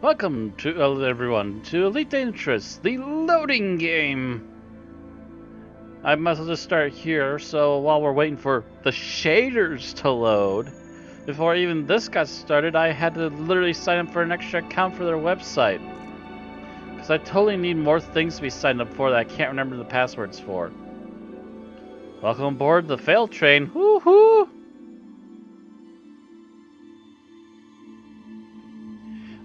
Welcome to everyone to Elite Dangerous, the loading game. I might as well just start here, so while we're waiting for the shaders to load, before even this got started, I had to literally sign up for an extra account for their website. Because I totally need more things to be signed up for that I can't remember the passwords for. Welcome aboard the fail train. Woohoo!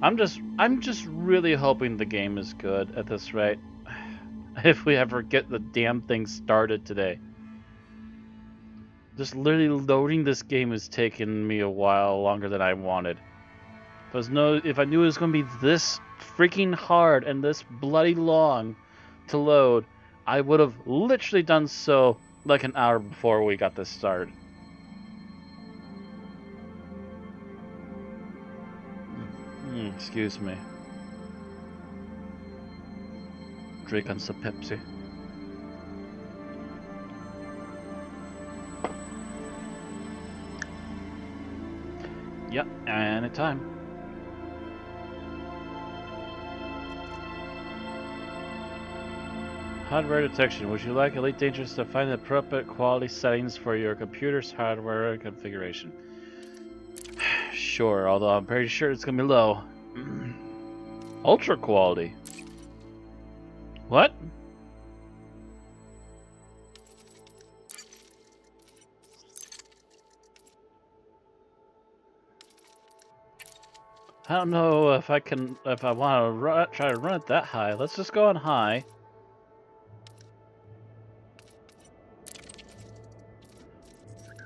I'm just really hoping the game is good at this rate. If we ever get the damn thing started today. Just literally loading this game is taking me a while longer than I wanted. If I knew it was going to be this freaking hard and this bloody long to load, I would have literally done so like an hour before we got this started. Excuse me. Drink on some Pepsi. Yep, anytime. Hardware detection. Would you like Elite Dangerous to find the appropriate quality settings for your computer's hardware configuration? Sure, although I'm pretty sure it's gonna be low. Ultra quality. What? I don't know if I want to try to run it that high. Let's just go on high.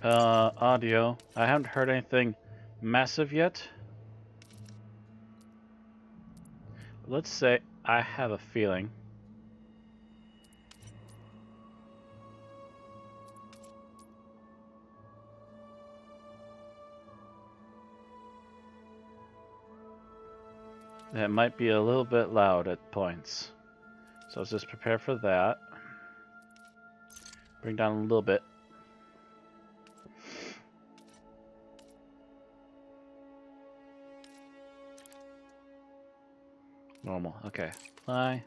Audio. I haven't heard anything massive yet. Let's say I have a feeling. It might be a little bit loud at points. So let's just prepare for that. Bring down a little bit. Normal, okay. Apply.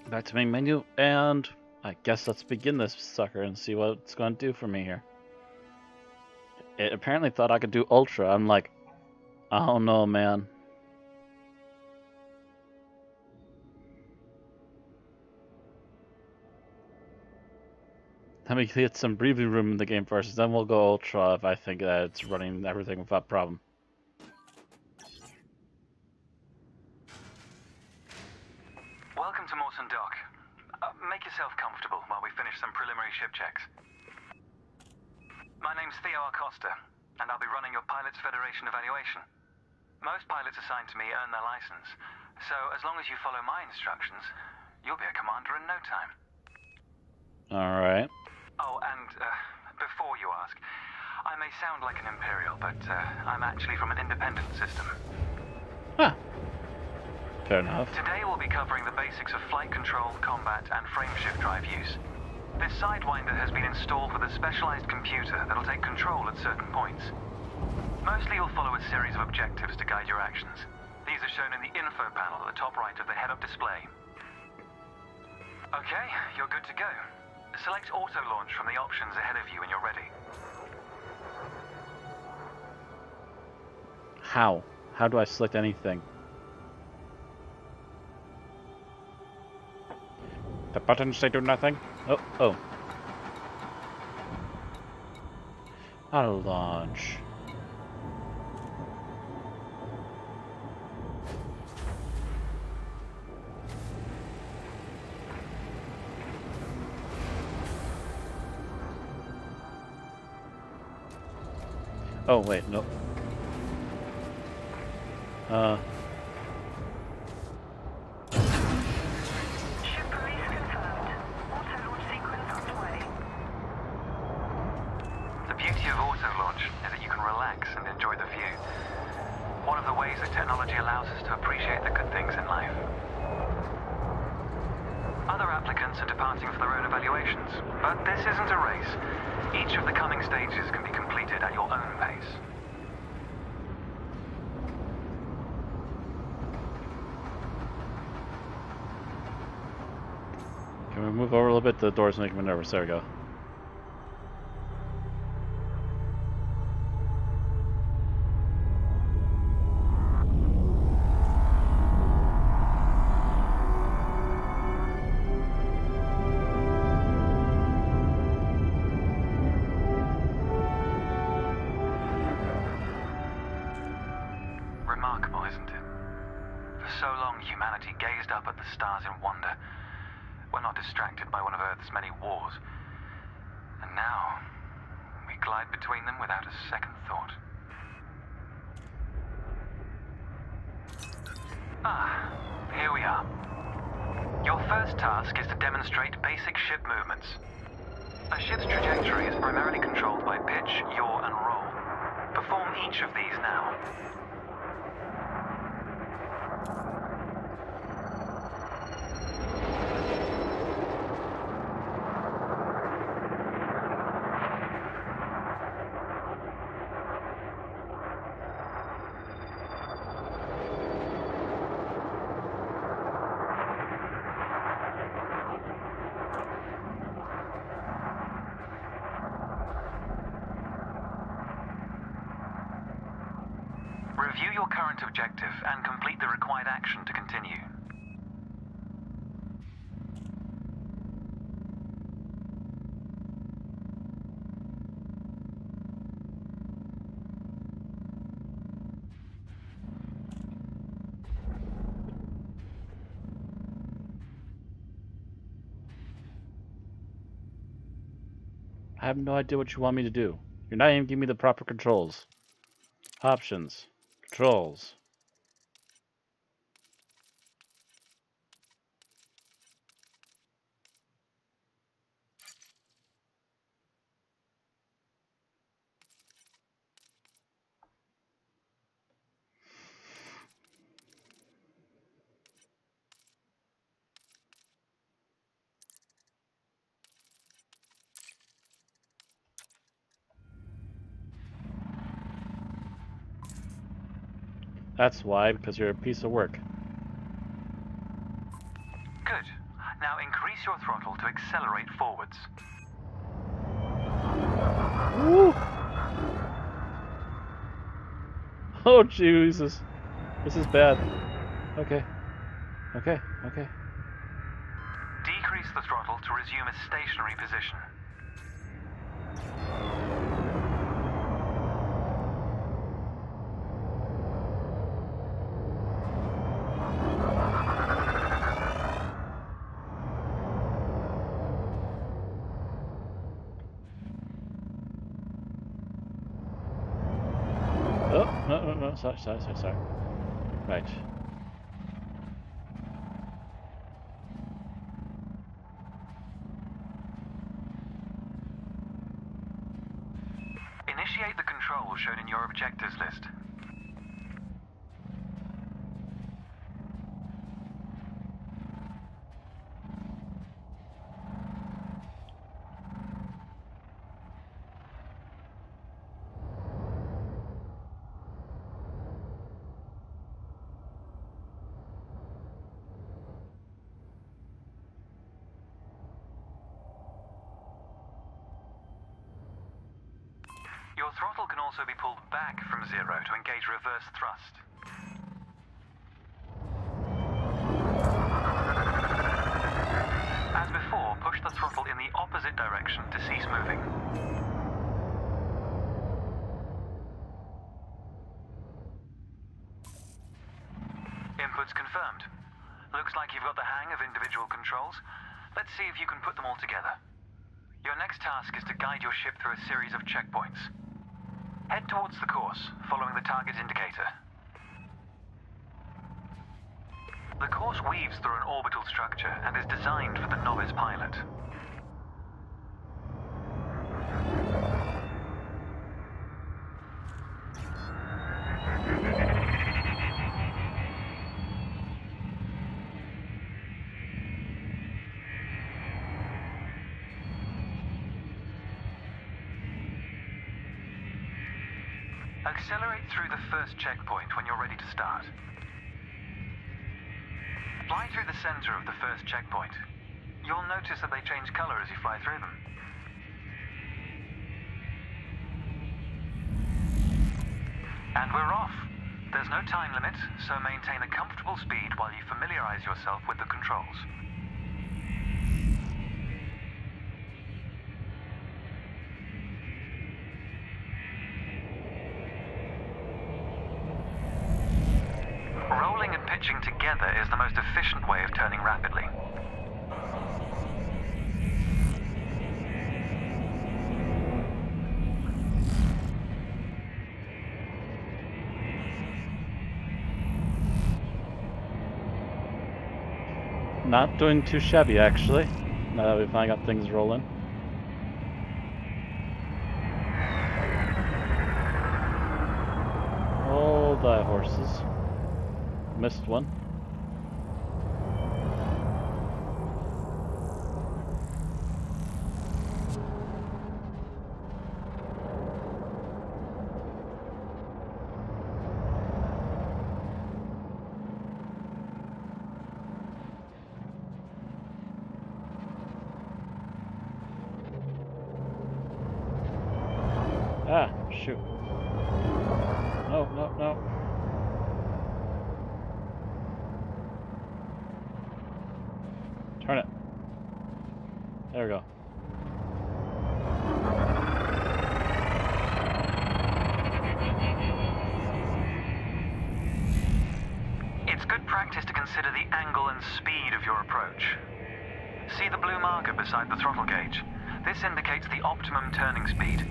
Back to main menu, and I guess let's begin this sucker and see what it's going to do for me here. It apparently thought I could do Ultra. I'm like, I don't know, man. Let me get some breathing room in the game first, then we'll go Ultra if I think that it's running everything without problem. Welcome to Morton Dock. Make yourself comfortable while we finish some preliminary ship checks. My name's Theo Acosta, and I'll be running your Pilots Federation evaluation. Most pilots assigned to me earn their license, so as long as you follow my instructions, you'll be a commander in no time. Alright. Oh, and before you ask, I may sound like an Imperial, but I'm actually from an independent system. Huh. Fair enough. Today we'll be covering the basics of flight control, combat, and frameshift drive use. This Sidewinder has been installed with a specialized computer that'll take control at certain points. Mostly you'll follow a series of objectives to guide your actions. These are shown in the info panel at the top right of the head-up display. Okay, you're good to go. Select auto launch from the options ahead of you when you're ready. How? How do I select anything? The buttons, they do nothing? Oh. Auto launch. Oh, wait, no. But this isn't a race. Each of the coming stages can be completed at your own pace. Move over a little bit. The door's making me nervous. There we go. Remarkable, isn't it? For so long, humanity gazed up at the stars in wonder. We're not distracted by one of Earth's many wars. And now, we glide between them without a second thought. Ah, here we are. Your first task is to demonstrate basic ship movements. A ship's trajectory is primarily controlled by pitch, yaw, and roll. Perform each of these now. Review your current objective and complete the required action to continue. I have no idea what you want me to do. You're not even giving me the proper controls. Options. Controls. That's why, because you're a piece of work. Good. Now increase your throttle to accelerate forwards. Woo! Oh, Jesus. This is bad. Okay. Okay. Okay. Decrease the throttle to resume a stationary position. Oh, no. Sorry. Right. Initiate the controls shown in your objectives list. Your throttle can also be pulled back from zero to engage reverse thrust. As before, push the throttle in the opposite direction to cease moving. Inputs confirmed. Looks like you've got the hang of individual controls. Let's see if you can put them all together. Your next task is to guide your ship through a series of checkpoints. Head towards the course, following the target indicator. The course weaves through an orbital structure and is designed for the novice pilot. Accelerate through the first checkpoint when you're ready to start. Fly through the center of the first checkpoint. You'll notice that they change color as you fly through them. And we're off. There's no time limit, so maintain a comfortable speed while you familiarize yourself with the controls. Rolling and pitching together is the most efficient way of turning rapidly. Not doing too shabby, actually, now that we finally got things rolling. Oh, die horses. Missed one. Ah, shoot. No, no, no. Turn it. There we go. It's good practice to consider the angle and speed of your approach. See the blue marker beside the throttle gauge? This indicates the optimum turning speed.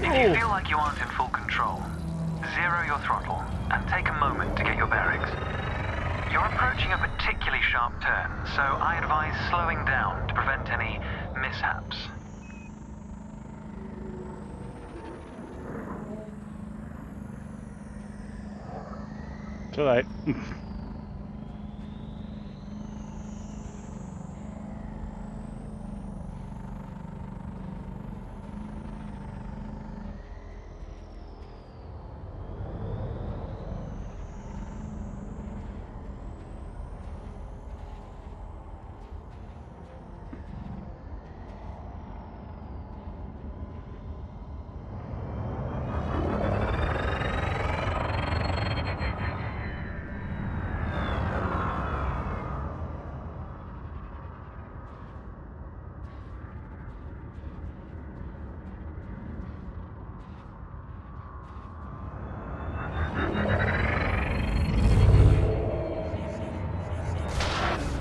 If you feel like you aren't in full control, zero your throttle and take a moment to get your bearings. You're approaching a particularly sharp turn, so I advise slowing down to prevent any mishaps. Too late.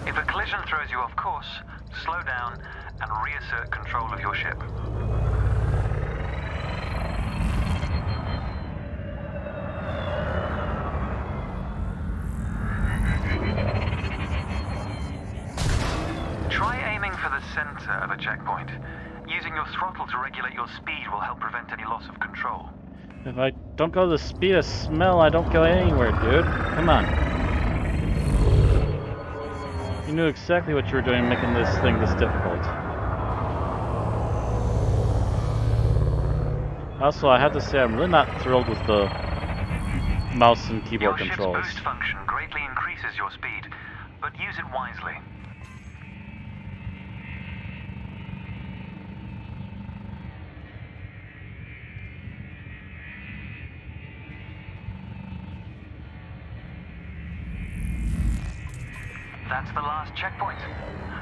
If a collision throws you off course, slow down and reassert control of your ship. Try aiming for the center of a checkpoint. Using your throttle to regulate your speed will help prevent any loss of control. If I don't go the speed of smell, I don't go anywhere, dude. Come on. You knew exactly what you were doing making this thing this difficult. Also, I have to say I'm really not thrilled with the mouse and keyboard controls. Your ship's boost function greatly increases your speed, but use it wisely. That's the last checkpoint.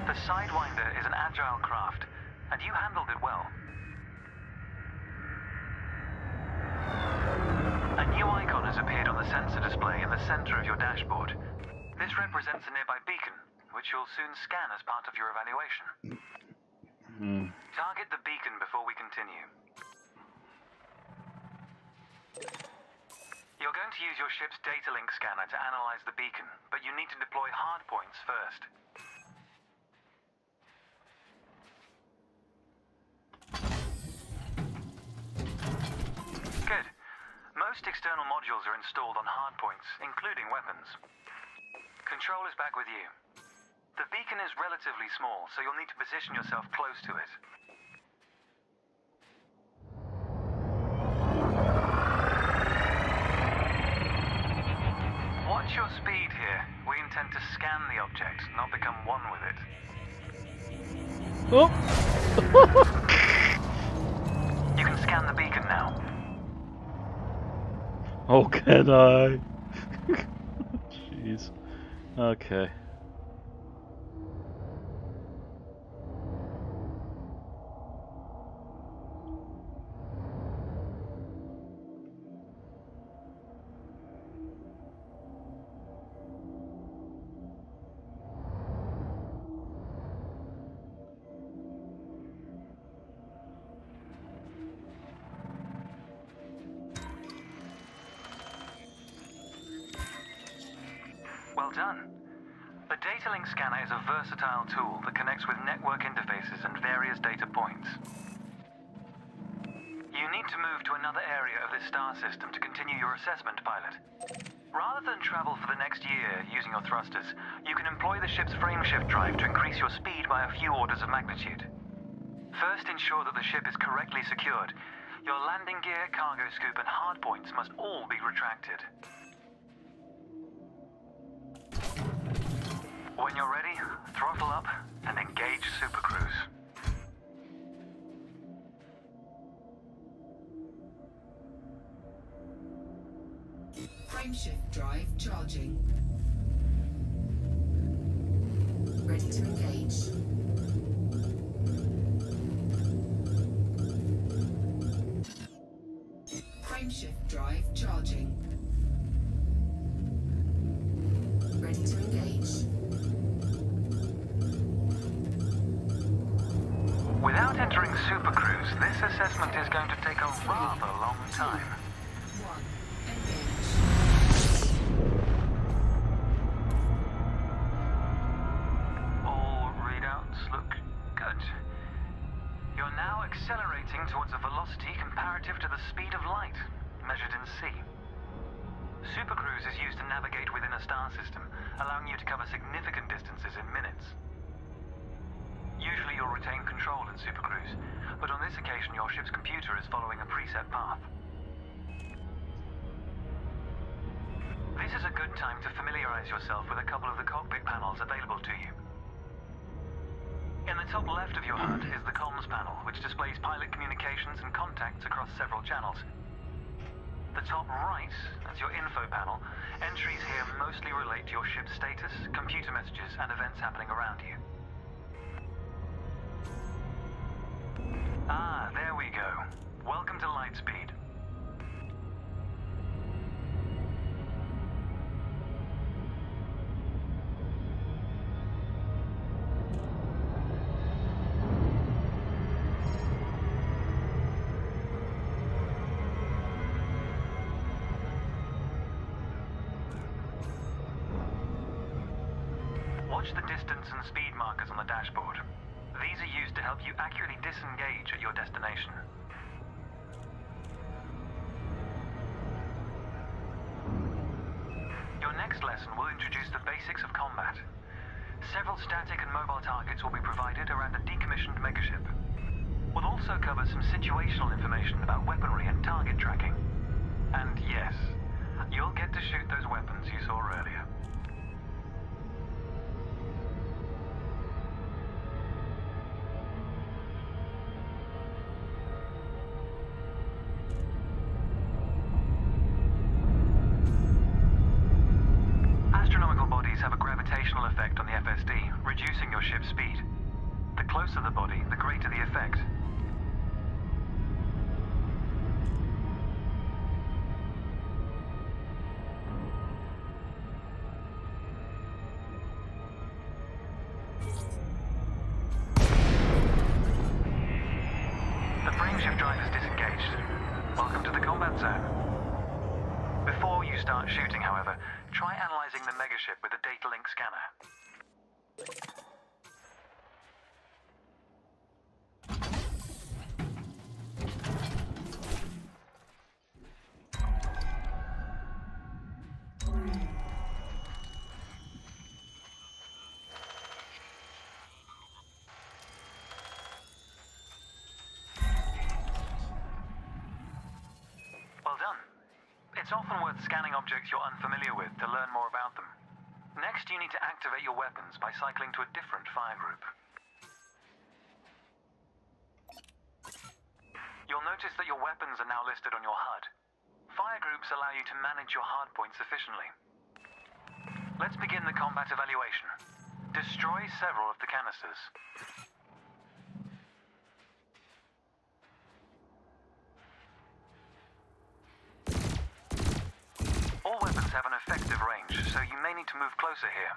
The Sidewinder is an agile craft, and you handled it well. A new icon has appeared on the sensor display in the center of your dashboard. This represents a nearby beacon, which you'll soon scan as part of your evaluation. Target the beacon before we continue. You're going to use your ship's data link scanner to analyze the beacon, but you need to deploy hardpoints first. Most external modules are installed on hardpoints, including weapons. Control is back with you. The beacon is relatively small, so you'll need to position yourself close to it. Watch your speed here. We intend to scan the object, not become one with it. Oh! You can scan the beacon now. Oh, can I? Jeez. Okay. Well done. The data link scanner is a versatile tool that connects with network interfaces and various data points. You need to move to another area of this star system to continue your assessment, pilot. Rather than travel for the next year using your thrusters, you can employ the ship's frameshift drive to increase your speed by a few orders of magnitude. First, ensure that the ship is correctly secured. Your landing gear, cargo scoop, and hardpoints must all be retracted. When you're ready, throttle up and engage Super Cruise. Frameshift drive charging. Ready to engage. Frameshift drive charging. Ready to engage. Without entering Super Cruise, this assessment is going to take a rather long time. 1. Engage. All readouts look good. You're now accelerating towards a velocity comparative to the speed of light, measured in c. Super Cruise is used to navigate within a star system, allowing you to cover significant distances in minutes. Usually you'll retain control in Super Cruise, but on this occasion your ship's computer is following a preset path. This is a good time to familiarize yourself with a couple of the cockpit panels available to you. In the top left of your HUD is the comms panel, which displays pilot communications and contacts across several channels. The top right, that's your info panel. Entries here mostly relate to your ship's status, computer messages, and events happening around you. Ah, there we go. Welcome to Lightspeed. Watch the distance and speed markers on the dashboard. These are used to help you accurately disengage at your destination. Your next lesson will introduce the basics of combat. Several static and mobile targets will be provided around a decommissioned megaship. We'll also cover some situational information about weaponry and target tracking. And yes, you'll get to shoot those weapons you saw earlier. Astronomical bodies have a gravitational effect on the FSD, reducing your ship's speed. The closer the body, the greater the effect. The frameshift drive is disengaged. Welcome to the combat zone. Before you start shooting, however, try analyzing the megaship with a data link scanner. It's often worth scanning objects you're unfamiliar with to learn more about them. Next, you need to activate your weapons by cycling to a different fire group. You'll notice that your weapons are now listed on your HUD. Fire groups allow you to manage your hardpoints efficiently. Let's begin the combat evaluation. Destroy several of the canisters. All weapons have an effective range, so you may need to move closer here.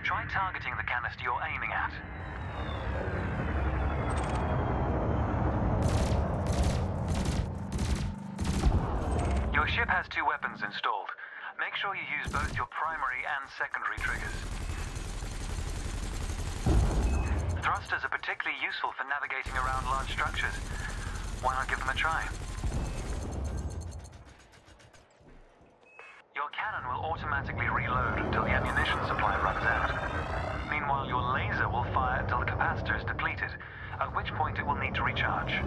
Try targeting the canister you're aiming at. Your ship has 2 weapons installed. Make sure you use both your primary and secondary triggers. Thrusters are particularly useful for navigating around large structures. Why not give them a try? Your cannon will automatically reload until the ammunition supply runs out. Meanwhile, your laser will fire until the capacitor is depleted, at which point it will need to recharge.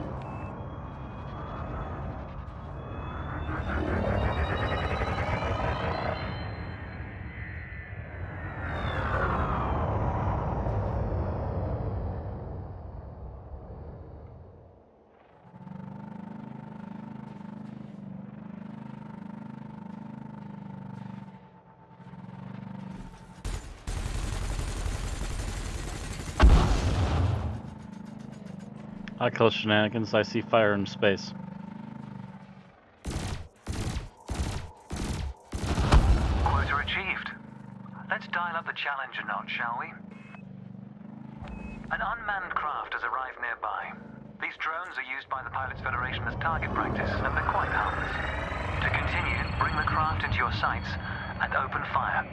I call shenanigans. I see fire in space. Quota achieved. Let's dial up the challenge a notch, shall we? An unmanned craft has arrived nearby. These drones are used by the Pilots Federation as target practice, and they're quite harmless. To continue, bring the craft into your sights and open fire.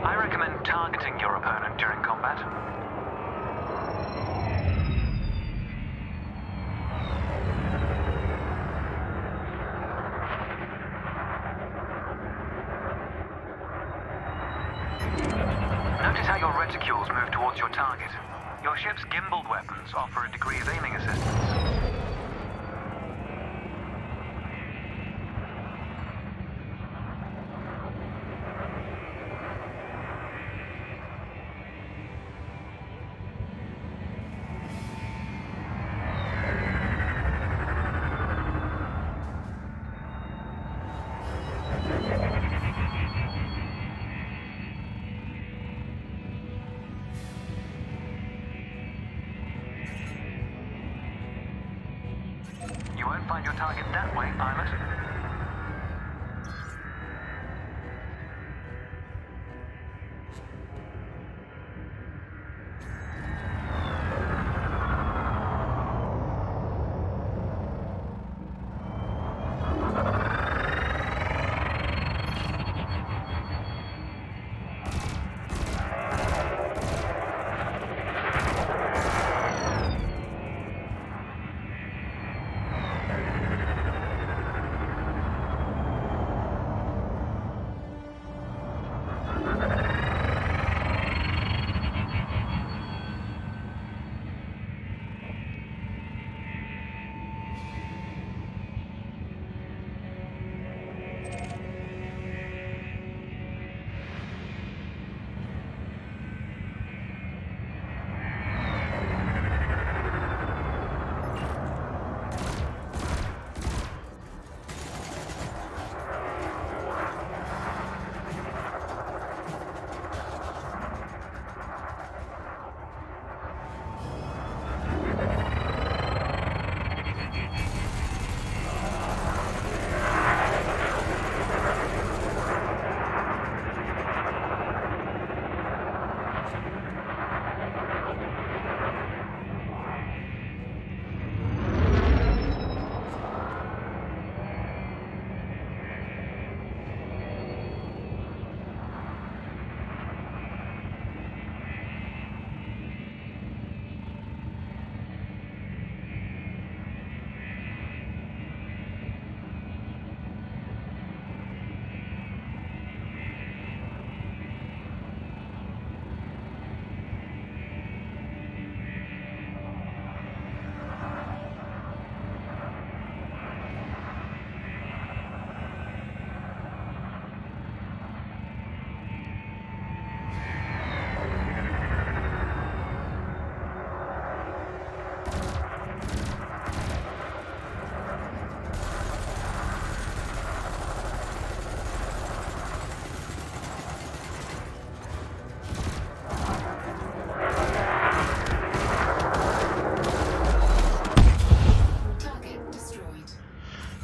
I recommend targeting your opponent during combat. Notice how your reticules move towards your target. Your ship's gimbaled weapons offer a degree of aiming assistance. You won't find your target that way, pilot.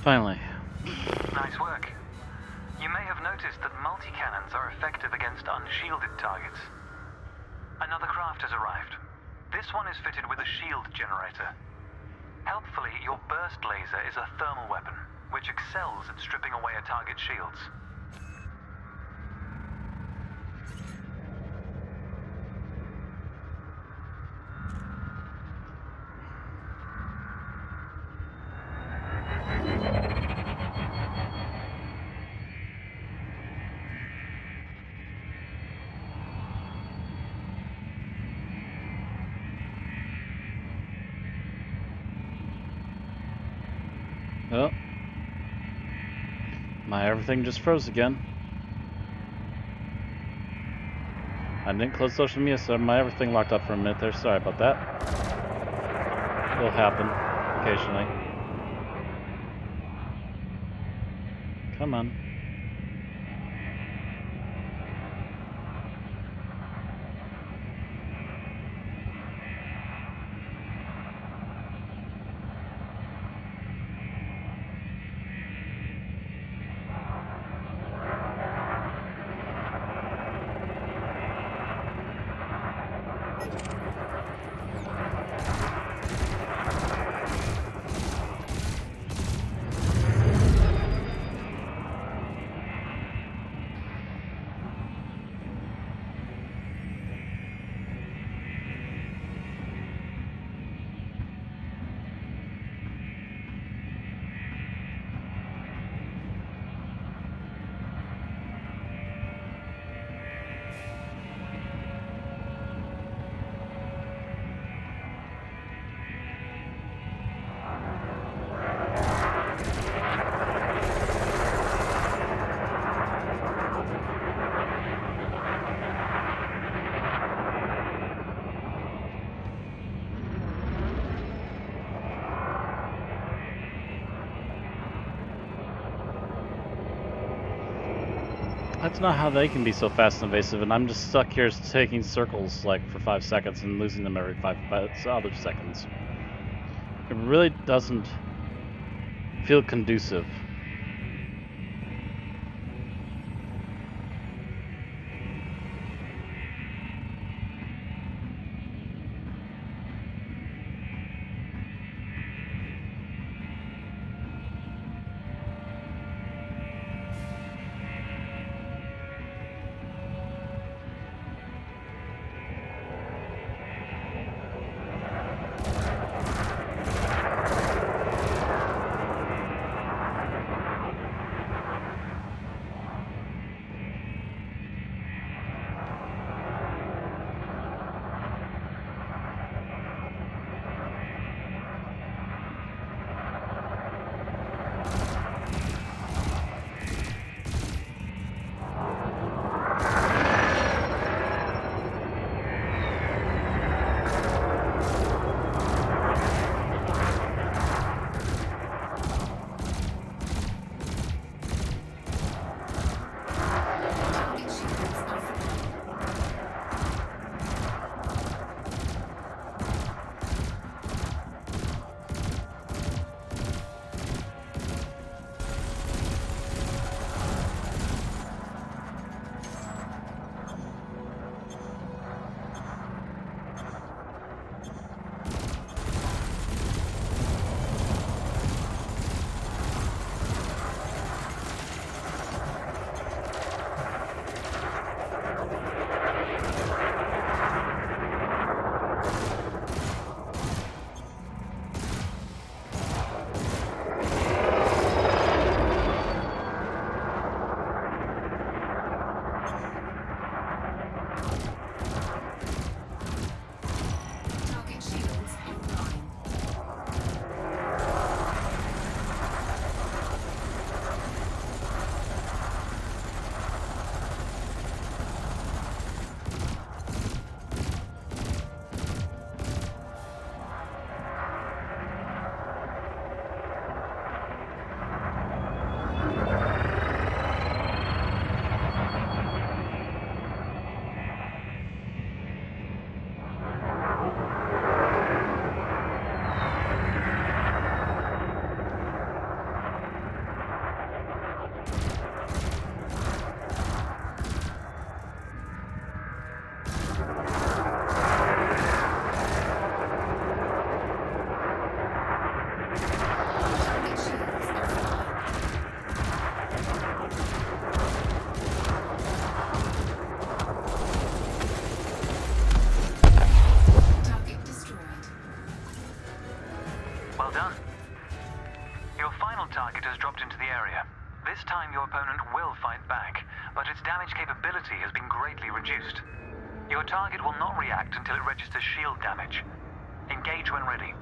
Finally. Nice work. You may have noticed that multi-cannons are effective against unshielded targets. Another craft has arrived. This one is fitted with a shield generator. Helpfully, your burst laser is a thermal weapon, which excels at stripping away a target's shields. Oh. My everything just froze again. I didn't close social media, so my everything locked up for a minute there. Sorry about that. It'll happen occasionally. Come on. That's not how they can be so fast and evasive, and I'm just stuck here taking circles like for 5 seconds and losing them every 5 other seconds. It really doesn't feel conducive. This time your opponent will fight back, but its damage capability has been greatly reduced. Your target will not react until it registers shield damage. Engage when ready.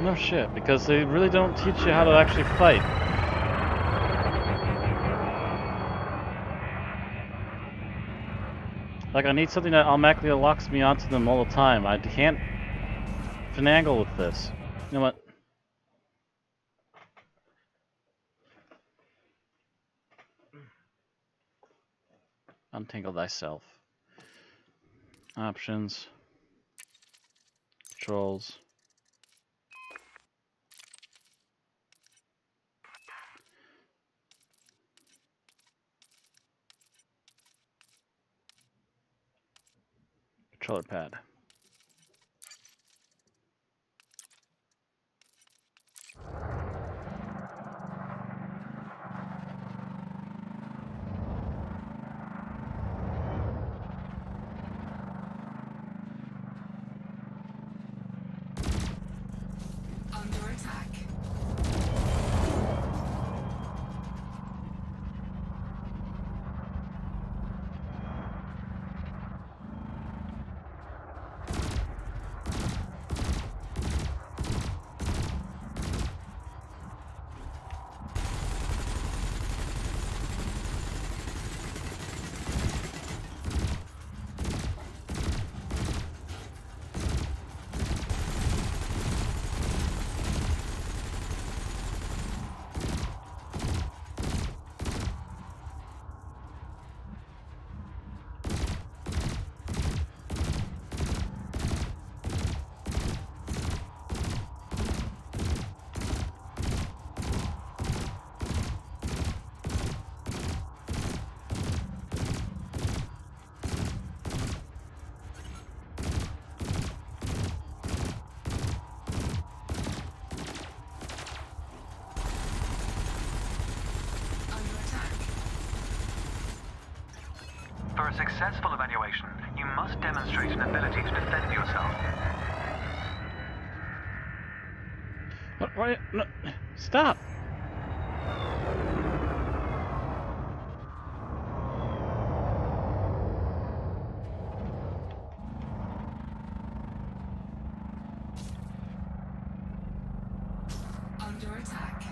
No shit, because they really don't teach you how to actually fight. Like, I need something that automatically locks me onto them all the time. I can't finagle with this. You know what? Untangle thyself. Options. Controls. Controller pad. Under attack. For a successful evaluation, you must demonstrate an ability to defend yourself. What? Why? No, stop! Under attack.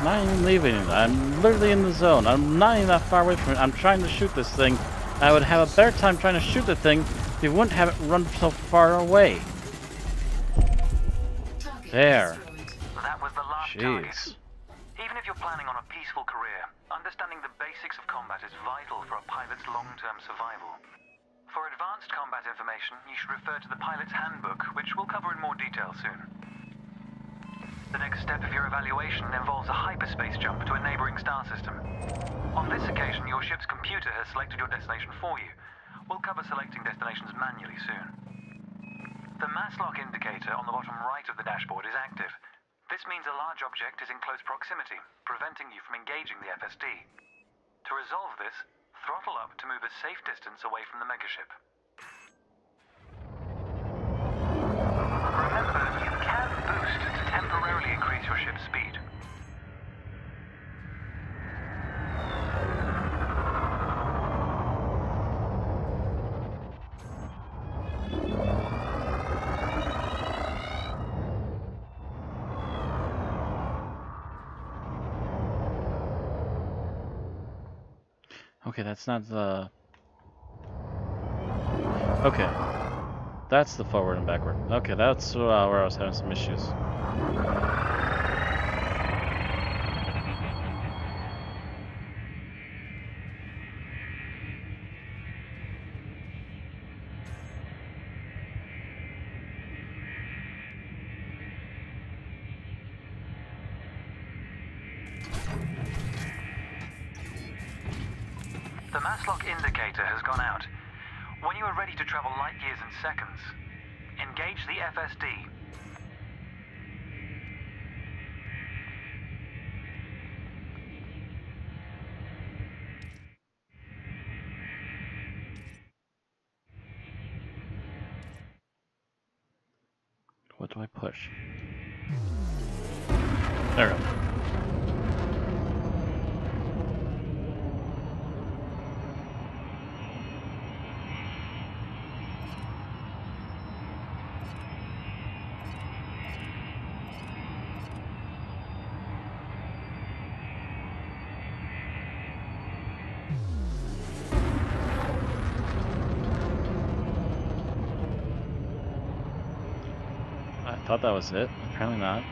not even leaving it. I'm literally in the zone. I'm not even that far away from it. I'm trying to shoot this thing. I would have a better time trying to shoot the thing if you wouldn't have it run so far away. There. That was the last target. Jeez. Even if you're planning on a peaceful career, understanding the basics of combat is vital for a pilot's long-term survival. For advanced combat information, you should refer to the pilot's handbook, which we'll cover in more detail soon. The next step of your evaluation involves a hyperspace jump to a neighboring star system. On this occasion, your ship's computer has selected your destination for you. We'll cover selecting destinations manually soon. The mass lock indicator on the bottom right of the dashboard is active. This means a large object is in close proximity, preventing you from engaging the FSD. To resolve this, throttle up to move a safe distance away from the megaship. Remember, you can boost to temporarily increase your ship's speed. Okay, that's not the... Okay. That's the forward and backward. Okay, that's where I was having some issues. The mass lock indicator has gone out. When you are ready to travel light years in seconds, engage the FSD. What do I push? There we go. I thought that was it. Apparently not.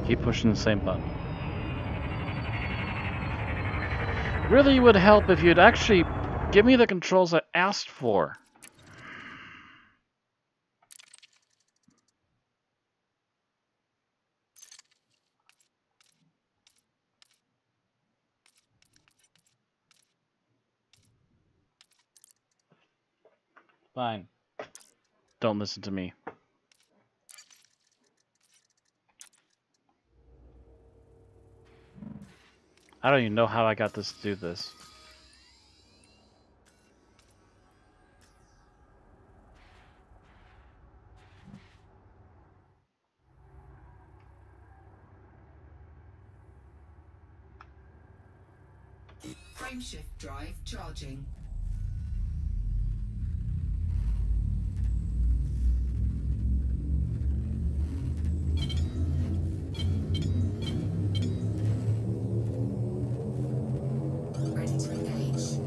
Keep pushing the same button. It really would help if you'd actually give me the controls I asked for. Fine. Don't listen to me. I don't even know how I got this to do this. Frameshift drive charging. Ready to engage.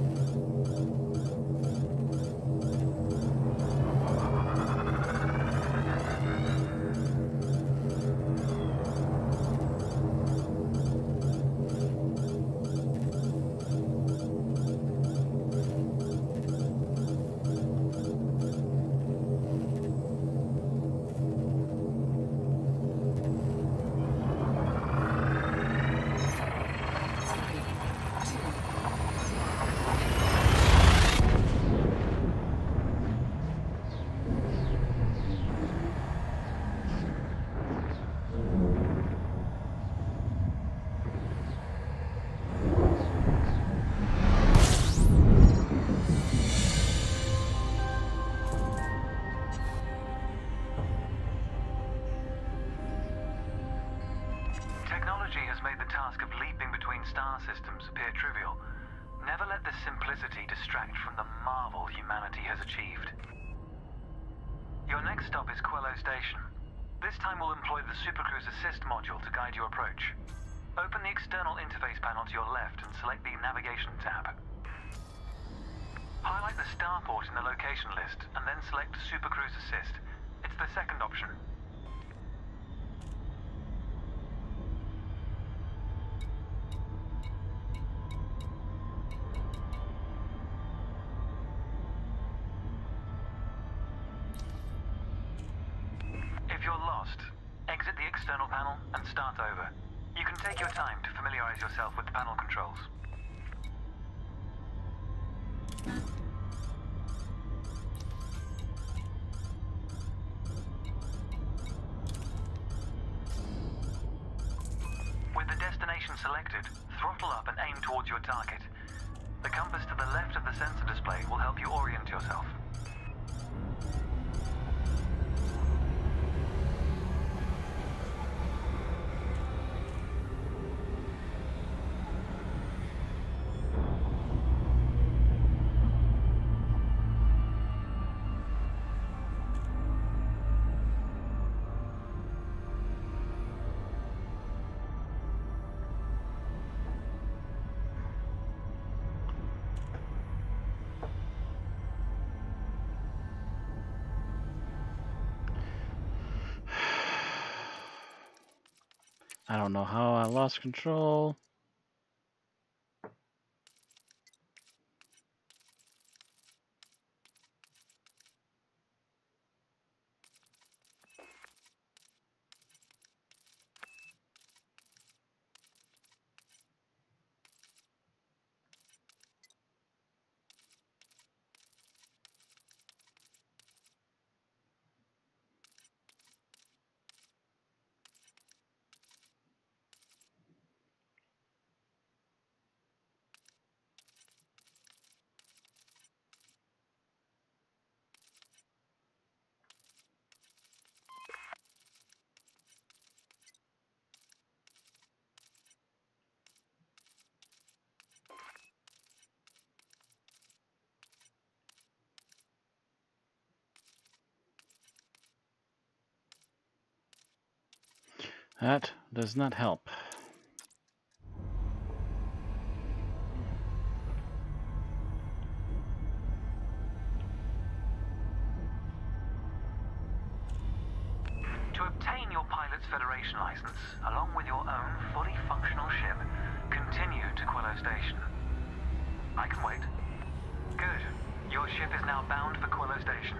Technology has made the task of leaping between star systems appear trivial. Never let this simplicity distract from the marvel humanity has achieved. Your next stop is Quello Station. This time we'll employ the Supercruise Assist module to guide your approach. Open the external interface panel to your left and select the Navigation tab. Highlight the starport in the location list and then select Supercruise Assist. It's the second option. If you're lost, exit the external panel and start over. You can take your time to familiarize yourself with the panel controls. With the destination selected, throttle up and aim towards your target. The compass to the left of the sensor display will help you orient yourself. I don't know how I lost control. That does not help. To obtain your Pilot's Federation license, along with your own fully functional ship, continue to Quello Station. I can wait. Good. Your ship is now bound for Quello Station.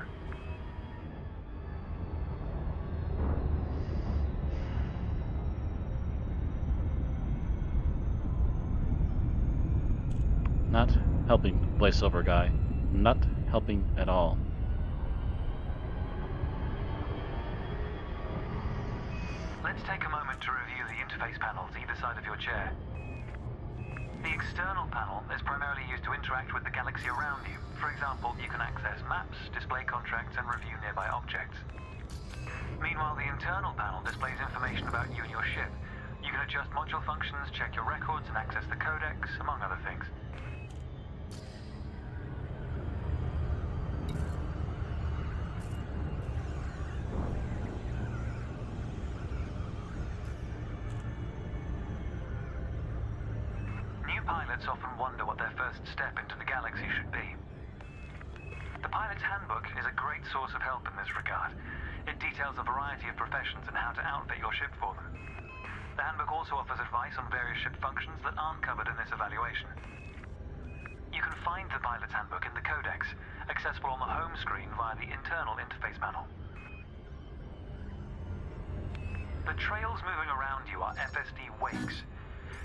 Not helping, voiceover guy. Not helping at all. Let's take a moment to review the interface panels either side of your chair. The external panel is primarily used to interact with the galaxy around you. For example, you can access maps, display contracts, and review nearby objects. Meanwhile, the internal panel displays information about you and your ship. You can adjust module functions, check your records, and access the codex, among other things. pilots often wonder what their first step into the galaxy should be. The Pilot's Handbook is a great source of help in this regard. It details a variety of professions and how to outfit your ship for them. The handbook also offers advice on various ship functions that aren't covered in this evaluation. You can find the Pilot's Handbook in the Codex, accessible on the home screen via the internal interface panel. The trails moving around you are FSD wakes.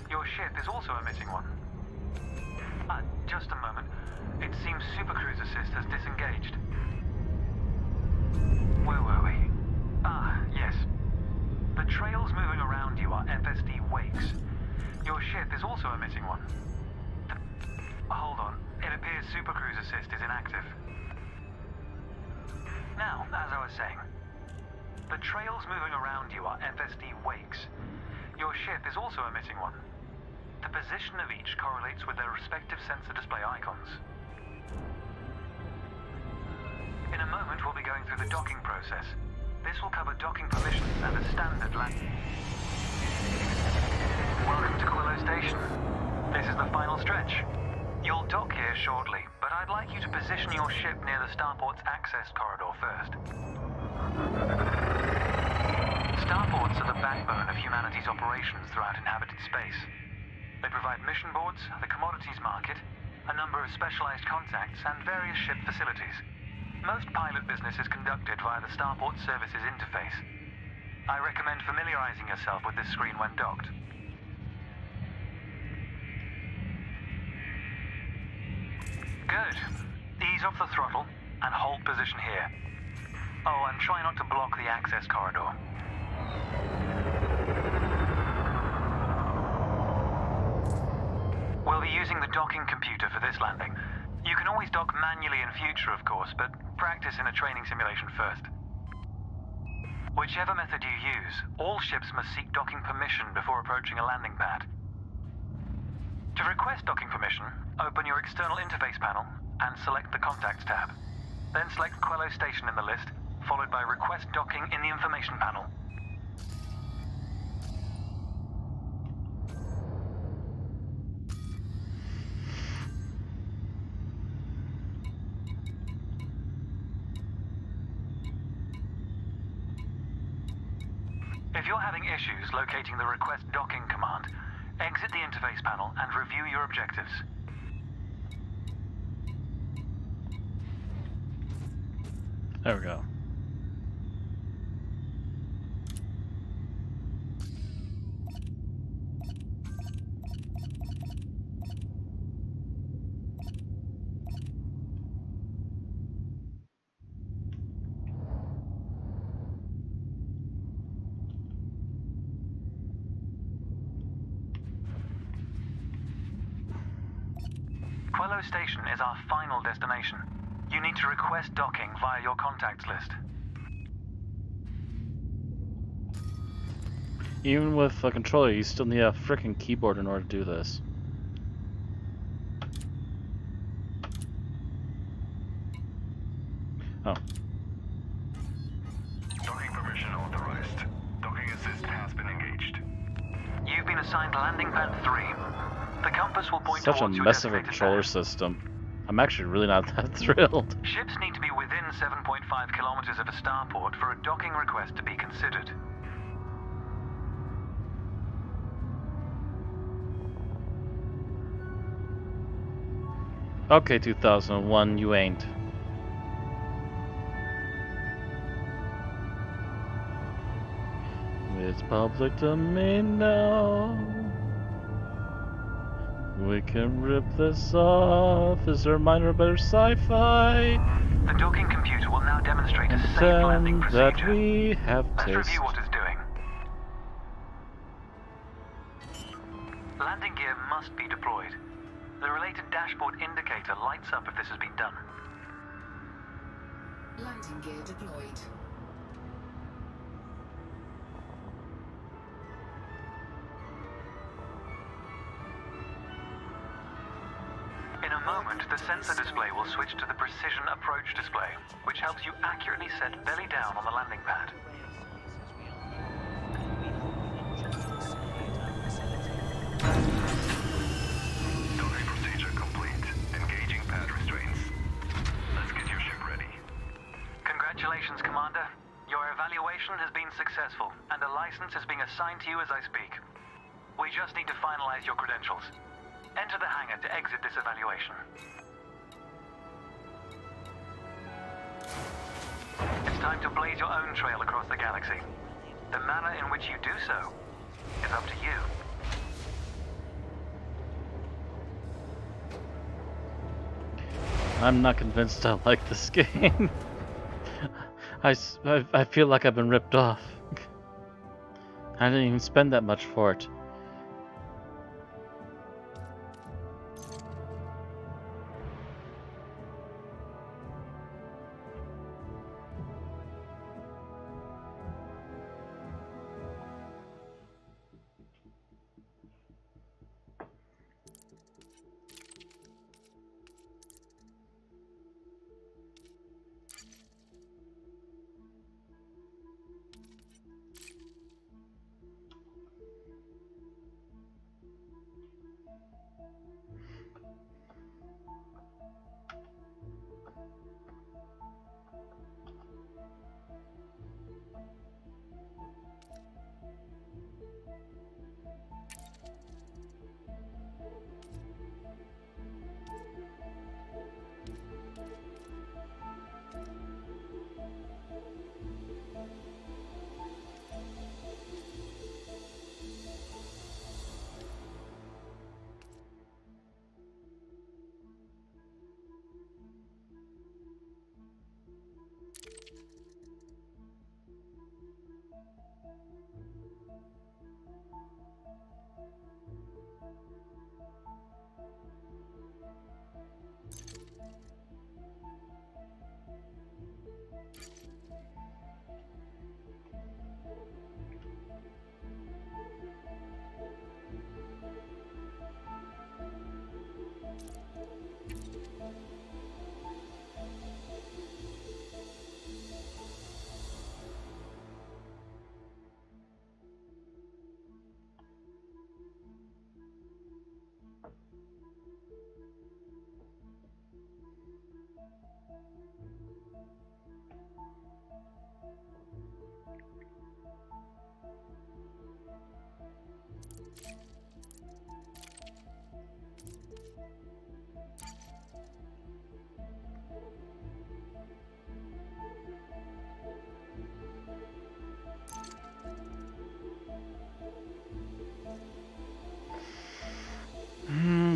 Your ship is also emitting one. Just a moment. It seems Supercruise Assist has disengaged. Where were we? Yes. The trails moving around you are FSD wakes. Your ship is also emitting one. Hold on. It appears Supercruise Assist is inactive. Now, as I was saying, the trails moving around you are FSD wakes. Your ship is also emitting one. The position of each correlates with their respective sensor display icons. In a moment, we'll be going through the docking process. This will cover docking permissions and a standard landing. Welcome to Quillo Station. This is the final stretch. You'll dock here shortly, but I'd like you to position your ship near the starport's access corridor first. Starports are the backbone of humanity's operations throughout inhabited space. They provide mission boards, the commodities market, a number of specialized contacts, and various ship facilities. Most pilot business is conducted via the Starport Services interface. I recommend familiarizing yourself with this screen when docked. Good. Ease off the throttle and hold position here. Oh, and try not to block the access corridor. We'll be using the docking computer for this landing. You can always dock manually in future, of course, but practice in a training simulation first. Whichever method you use, all ships must seek docking permission before approaching a landing pad. To request docking permission, open your external interface panel and select the Contacts tab. Then select Quillo Station in the list, followed by Request Docking in the Information panel. If you're having issues locating the Request Docking command, exit the interface panel and review your objectives. There we go. Quillo Station is our final destination. You need to request docking via your contacts list. Even with a controller, you still need a frickin' keyboard in order to do this. Oh. Docking permission authorized. Docking assist has been engaged. You've been assigned landing pad 3. The compass will point Such a towards your mess of a designated controller pad. system. I'm actually really not that thrilled. Ships need to be within 7.5 kilometers of a starport for a docking request to be considered. Okay, 2001, you ain't. It's public domain now. We can rip this off. Is there a minor or better sci-fi? The docking computer will now demonstrate a And safe landing then procedure. that we have Let's taste. review what it's doing. Landing gear must be deployed. The related dashboard indicator lights up if this has been done. Landing gear deployed. In a moment, the sensor display will switch to the precision approach display, which helps you accurately set belly down on the landing pad. Congratulations, Commander. Your evaluation has been successful, and a license is being assigned to you as I speak. We just need to finalize your credentials. Enter the hangar to exit this evaluation. It's time to blaze your own trail across the galaxy. The manner in which you do so is up to you. I'm not convinced I like this game. I feel like I've been ripped off. I didn't even spend that much for it.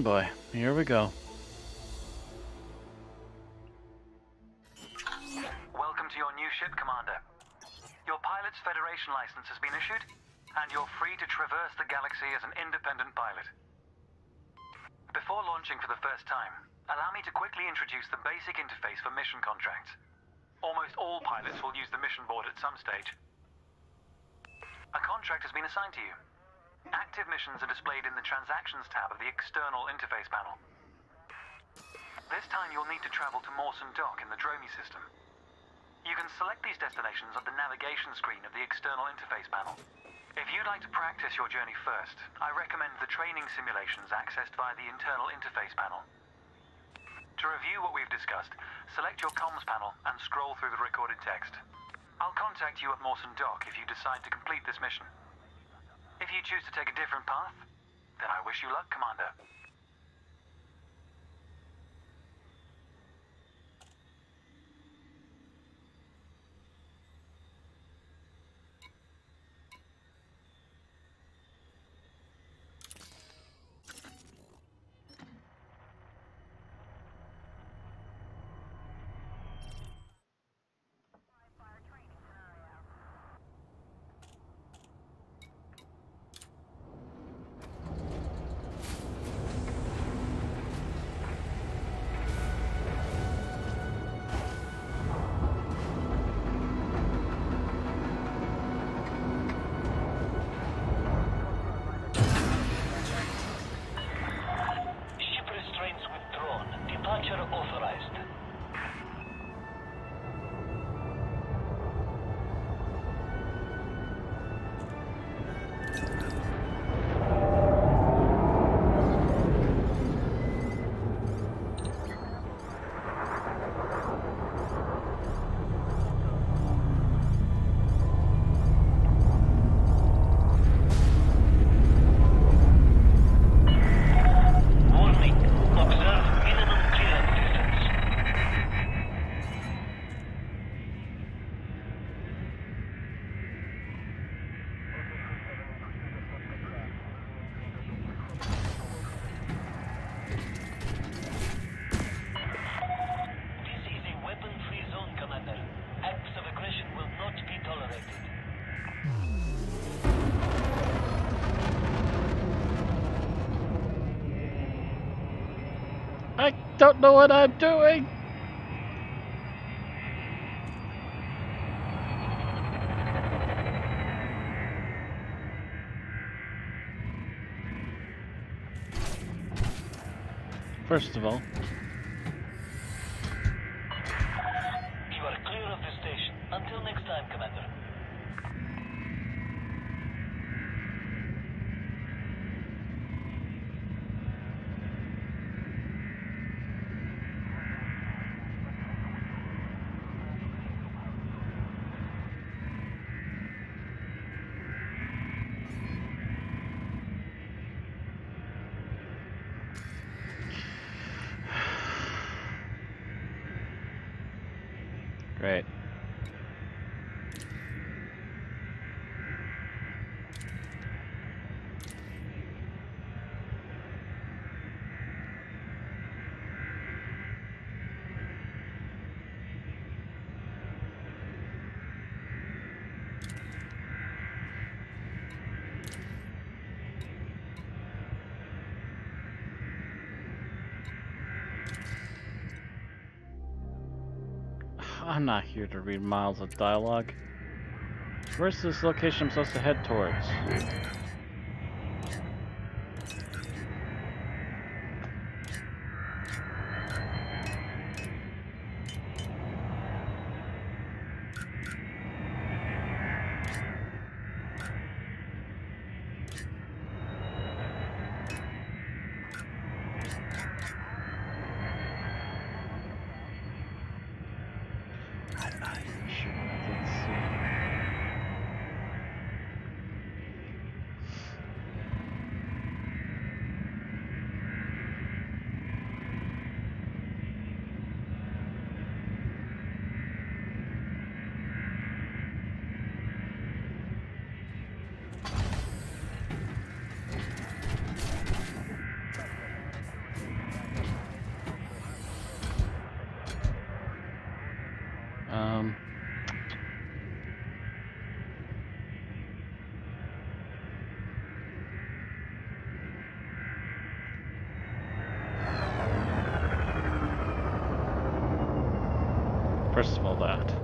Boy, here we go. Welcome to your new ship, Commander. Your pilot's Federation license has been issued, and you're free to traverse the galaxy as an independent pilot. Before launching for the first time, allow me to quickly introduce the basic interface for mission contracts. Almost all pilots will use the mission board at some stage. A contract has been assigned to you. Active missions are displayed in the Transactions tab of the external interface panel. This time you'll need to travel to Mawson Dock in the Dromi system. You can select these destinations on the navigation screen of the external interface panel. If you'd like to practice your journey first, I recommend the training simulations accessed via the internal interface panel. To review what we've discussed, select your comms panel and scroll through the recorded text. I'll contact you at Mawson Dock if you decide to complete this mission. If you choose to take a different path, then I wish you luck, Commander. don't know what I'm doing. First of all, You are clear of this station. Until next time, Commander. great. I'm not here to read miles of dialogue. Where's this location I'm supposed to head towards? First of all, that.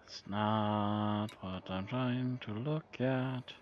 It's not what I'm trying to look at.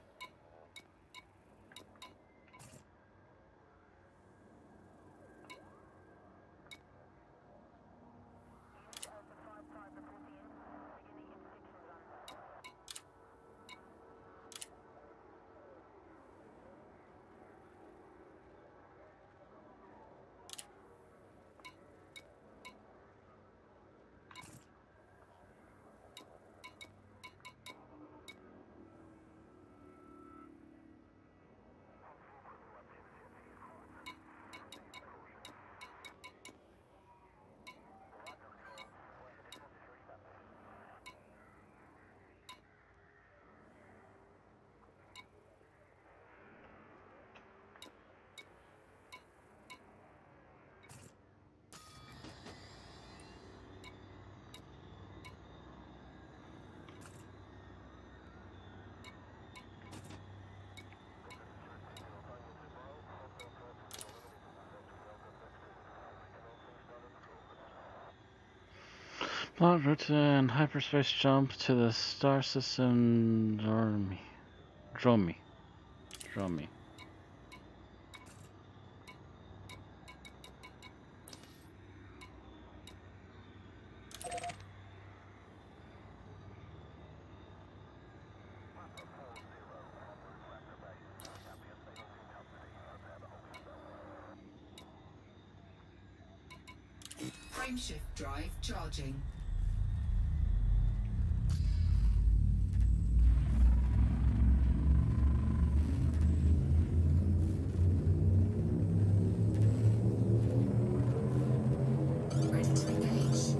Plot written hyperspace jump to the star system Dromi. Frameshift drive charging. Ready to engage.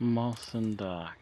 Mawson Dock.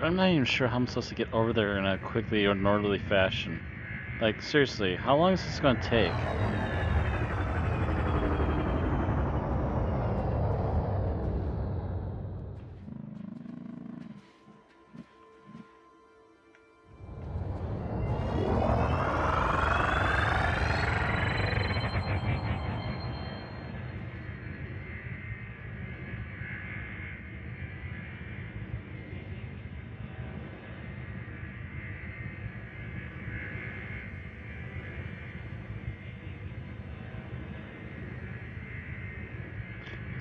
I'm not even sure how I'm supposed to get over there in a quickly or an orderly fashion. Like, seriously, how long is this going to take?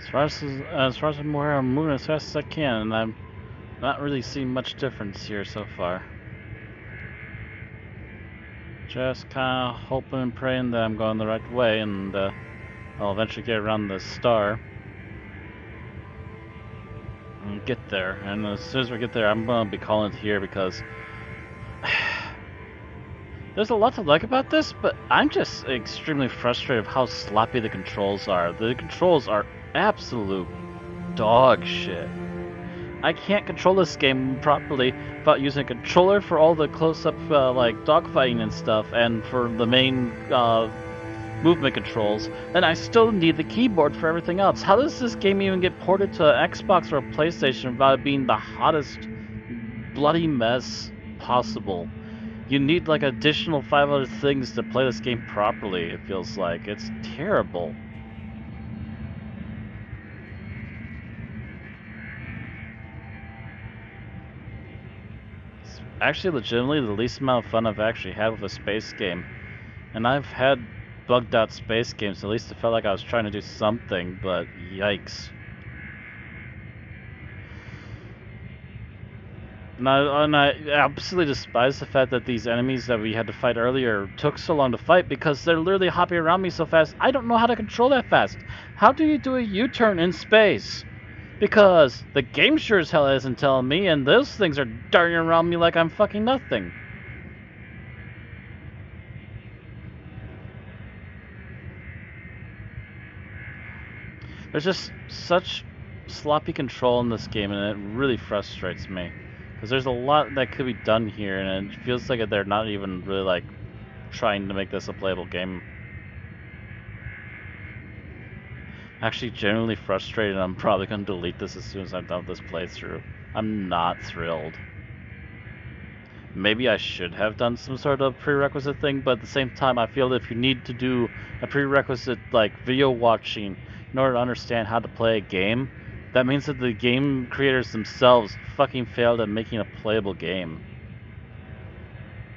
As far as I'm aware, I'm moving as fast as I can, and I'm not really seeing much difference here so far. Just kind of hoping and praying that I'm going the right way, and I'll eventually get around the star and get there. And as soon as we get there, I'm going to be calling it here because there's a lot to like about this, but I'm just extremely frustrated with how sloppy the controls are. The controls are absolute dog shit. I can't control this game properly without using a controller for all the close-up like dogfighting and stuff, and for the main movement controls. And I still need the keyboard for everything else. How does this game even get ported to Xbox or a PlayStation without it being the hottest bloody mess possible? You need like additional 5 other things to play this game properly, it feels like. It's terrible. It's actually legitimately the least amount of fun I've actually had with a space game. And I've had bugged out space games, at least it felt like I was trying to do something, but yikes. And I absolutely despise the fact that these enemies that we had to fight earlier took so long to fight, because they're literally hopping around me so fast. I don't know how to control that fast. How do you do a U-turn in space? Because the game sure as hell isn't telling me, and those things are darting around me like I'm fucking nothing. There's just such sloppy control in this game, and it really frustrates me. Because there's a lot that could be done here, and it feels like they're not even really, like, trying to make this a playable game. Actually, genuinely frustrated. I'm probably going to delete this as soon as I'm done with this playthrough. I'm not thrilled. Maybe I should have done some sort of prerequisite thing, but at the same time, I feel that if you need to do a prerequisite, like, video watching in order to understand how to play a game, that means that the game creators themselves fucking failed at making a playable game.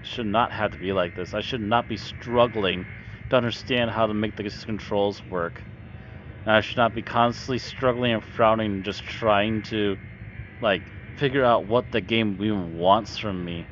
It should not have to be like this. I should not be struggling to understand how to make these controls work. And I should not be constantly struggling and frowning and just trying to, like, figure out what the game even wants from me.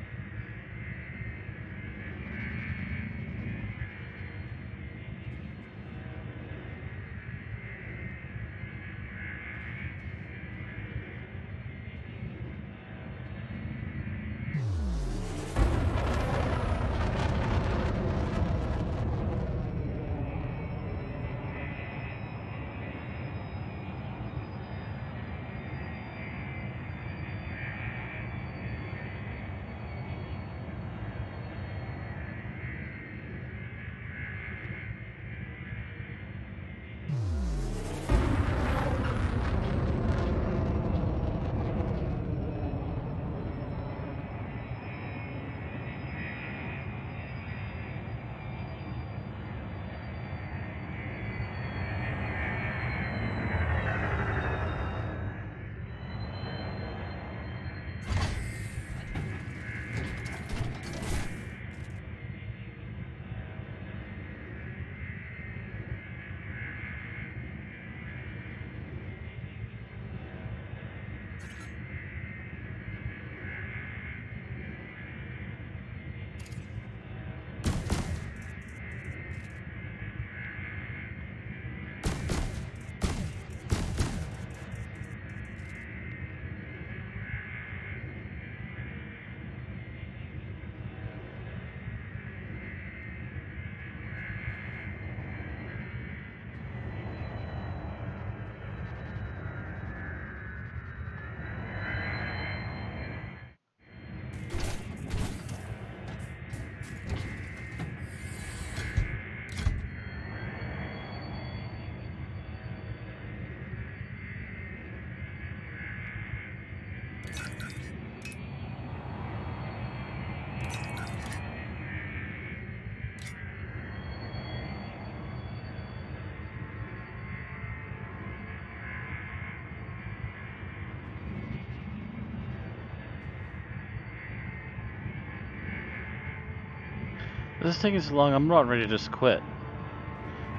This is taking so long, I'm not ready to just quit.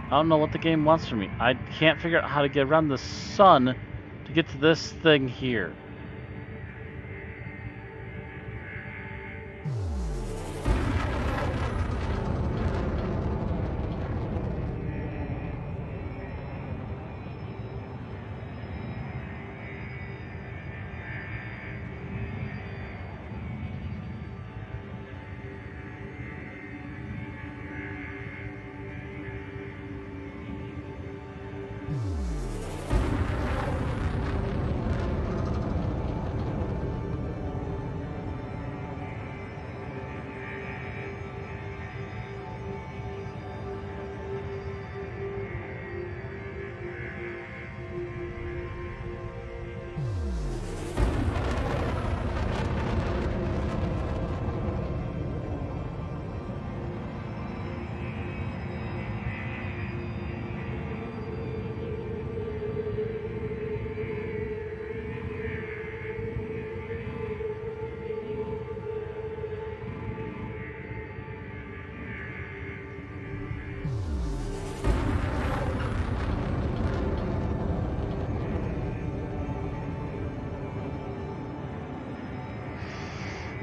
I don't know what the game wants from me. I can't figure out how to get around the sun to get to this thing here.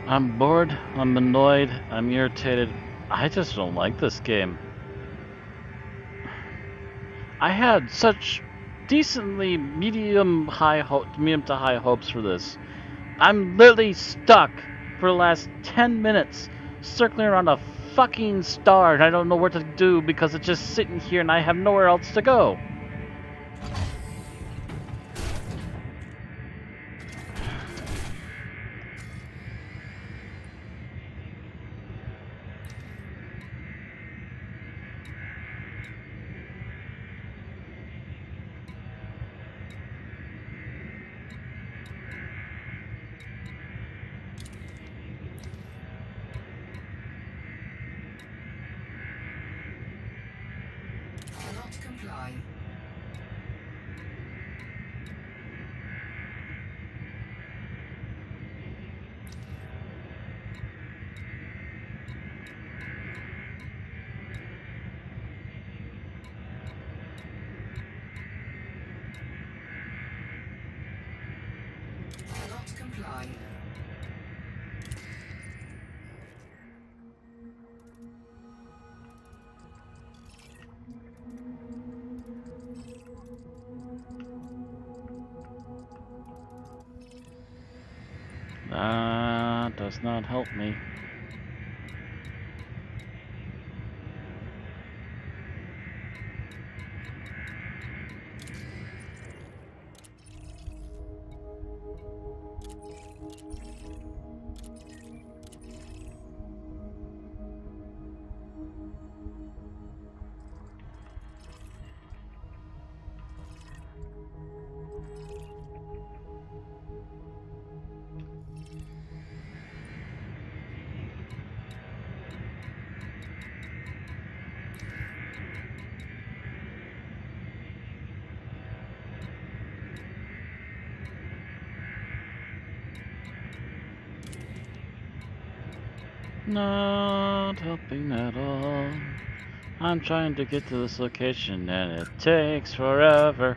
I'm bored, I'm annoyed, I'm irritated. I just don't like this game. I had such decently medium to high hopes for this. I'm literally stuck for the last 10 minutes circling around a fucking star and I don't know what to do because it's just sitting here and I have nowhere else to go. Cannot comply. Cannot comply. That does not help me. Not helping at all. I'm trying to get to this location and it takes forever.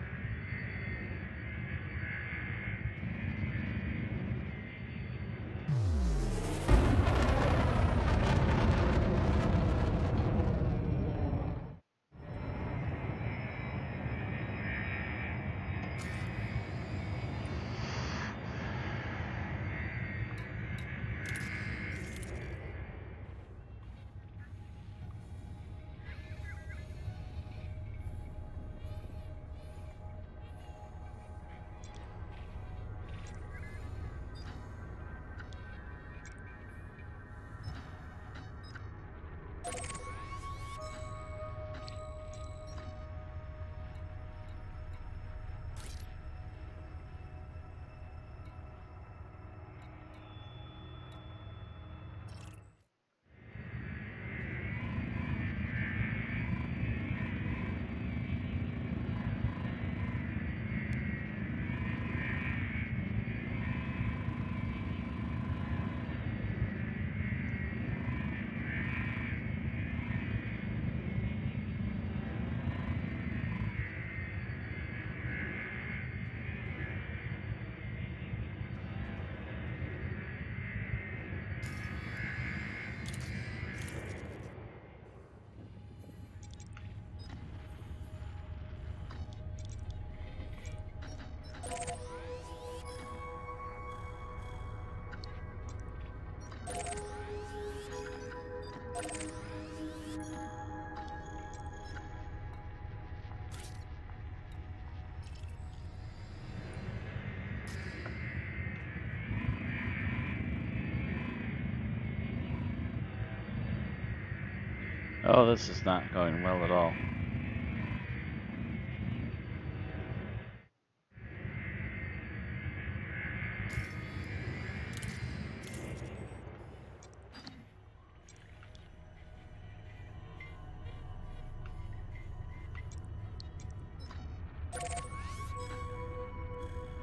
Oh, this is not going well at all.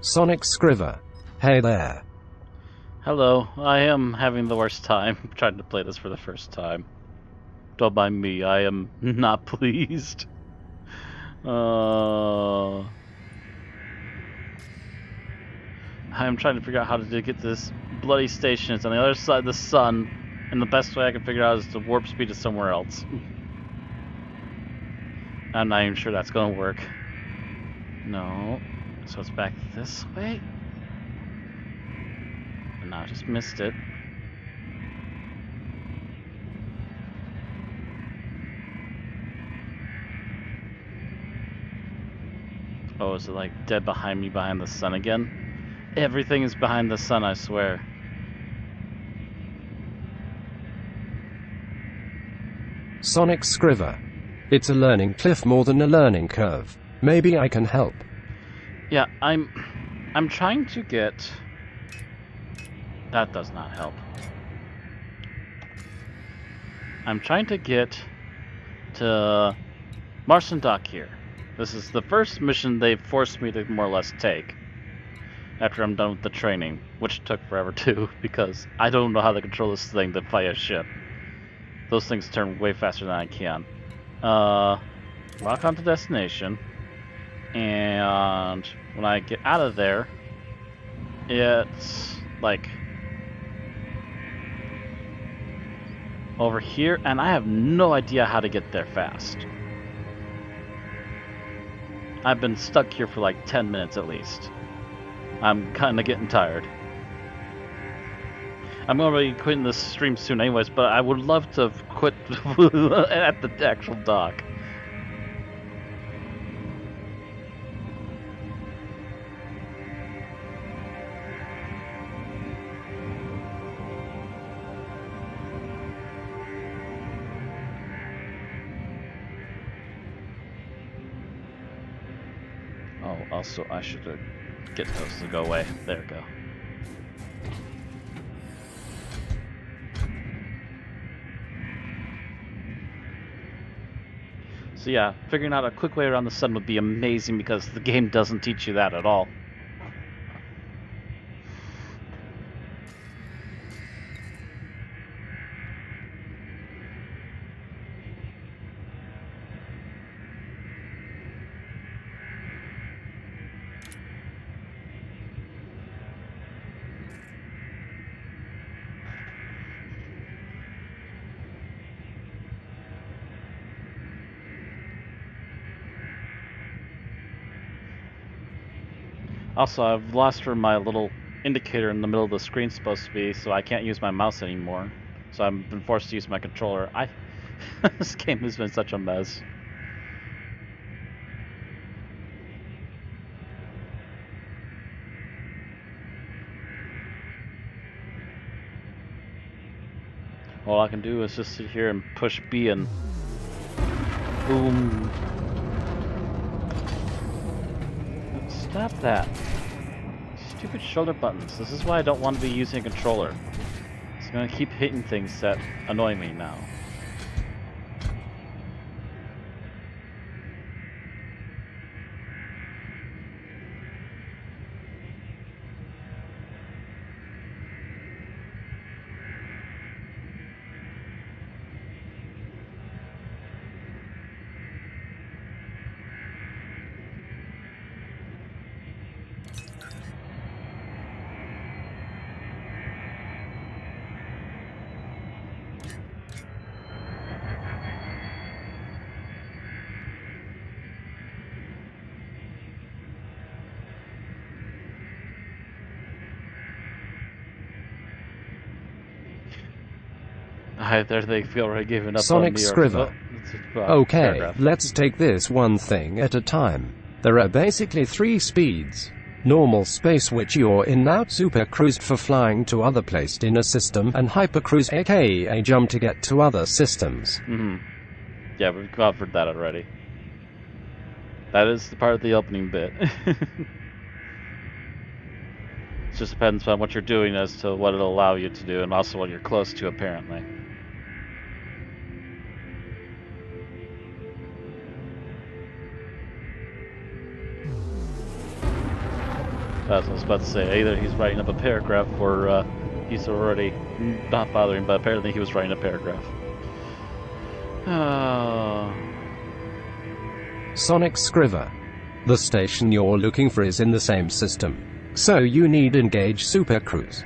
Sonic Scriver. Hey there. Hello, I am having the worst time trying to play this for the first time. Don't mind me, I am not pleased. I'm trying to figure out how to get to this bloody station. It's on the other side of the sun, and the best way I can figure out is to warp speed to somewhere else. I'm not even sure that's gonna work. No. So it's back this way? No, I just missed it. Oh, is it like dead behind me behind the sun again? Everything is behind the sun, I swear. Sonic Scriver. It's a learning cliff more than a learning curve. Maybe I can help. Yeah, I'm trying to get... That does not help. I'm trying to get to Martian dock here. This is the first mission they've forced me to more or less take. After I'm done with the training, which took forever too, because I don't know how to control this thing to fight a ship. Those things turn way faster than I can. Lock onto destination, and when I get out of there, it's like over here, and I have no idea how to get there fast. I've been stuck here for like 10 minutes at least. I'm kinda getting tired. I'm gonna be quitting this stream soon anyways, but I would love to quit at the actual dock. Oh, also I should get those to go away. There we go. So yeah, figuring out a quick way around the sun would be amazing because the game doesn't teach you that at all. Also, I've lost where my little indicator in the middle of the screen is supposed to be, so I can't use my mouse anymore. So I've been forced to use my controller. This game has been such a mess. All I can do is just sit here and push B and boom. Stop that. Stupid shoulder buttons. This is why I don't want to be using a controller. It's gonna keep hitting things that annoy me now. There they feel already giving up Sonic on me. Scriver. Okay, Paragraph. let's take this one thing at a time. There are basically 3 speeds. Normal space, which you're in now, super cruise for flying to other places in a system, and hypercruise, aka jump to get to other systems. Yeah, we've covered that already. That is the part of the opening bit. It just depends on what you're doing as to what it'll allow you to do, and also what you're close to, apparently. That's what I was about to say. Either he's writing up a paragraph, or he's already not bothering, but apparently he was writing a paragraph. Sonic Scriver. The station you're looking for is in the same system. So you need engage Super Cruise.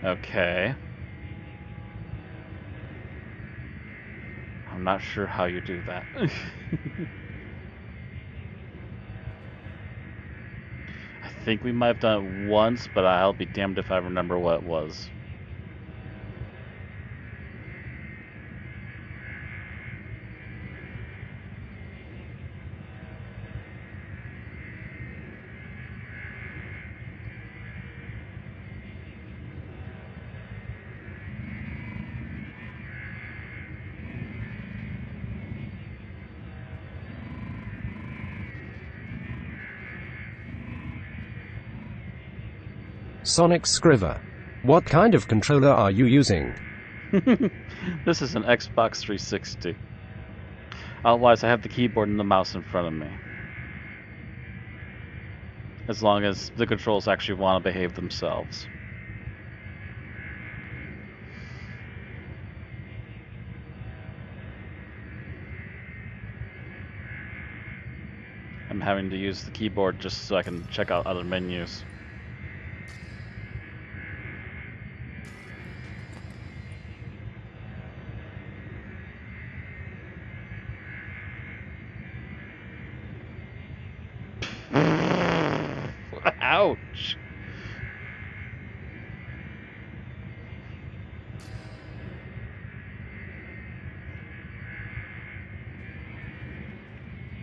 Okay. I'm not sure how you do that. I think we might have done it once, but I'll be damned if I remember what it was. Sonic Scriver. What kind of controller are you using? This is an Xbox 360. Otherwise, I have the keyboard and the mouse in front of me. As long as the controls actually want to behave themselves. I'm having to use the keyboard just so I can check out other menus. Ouch!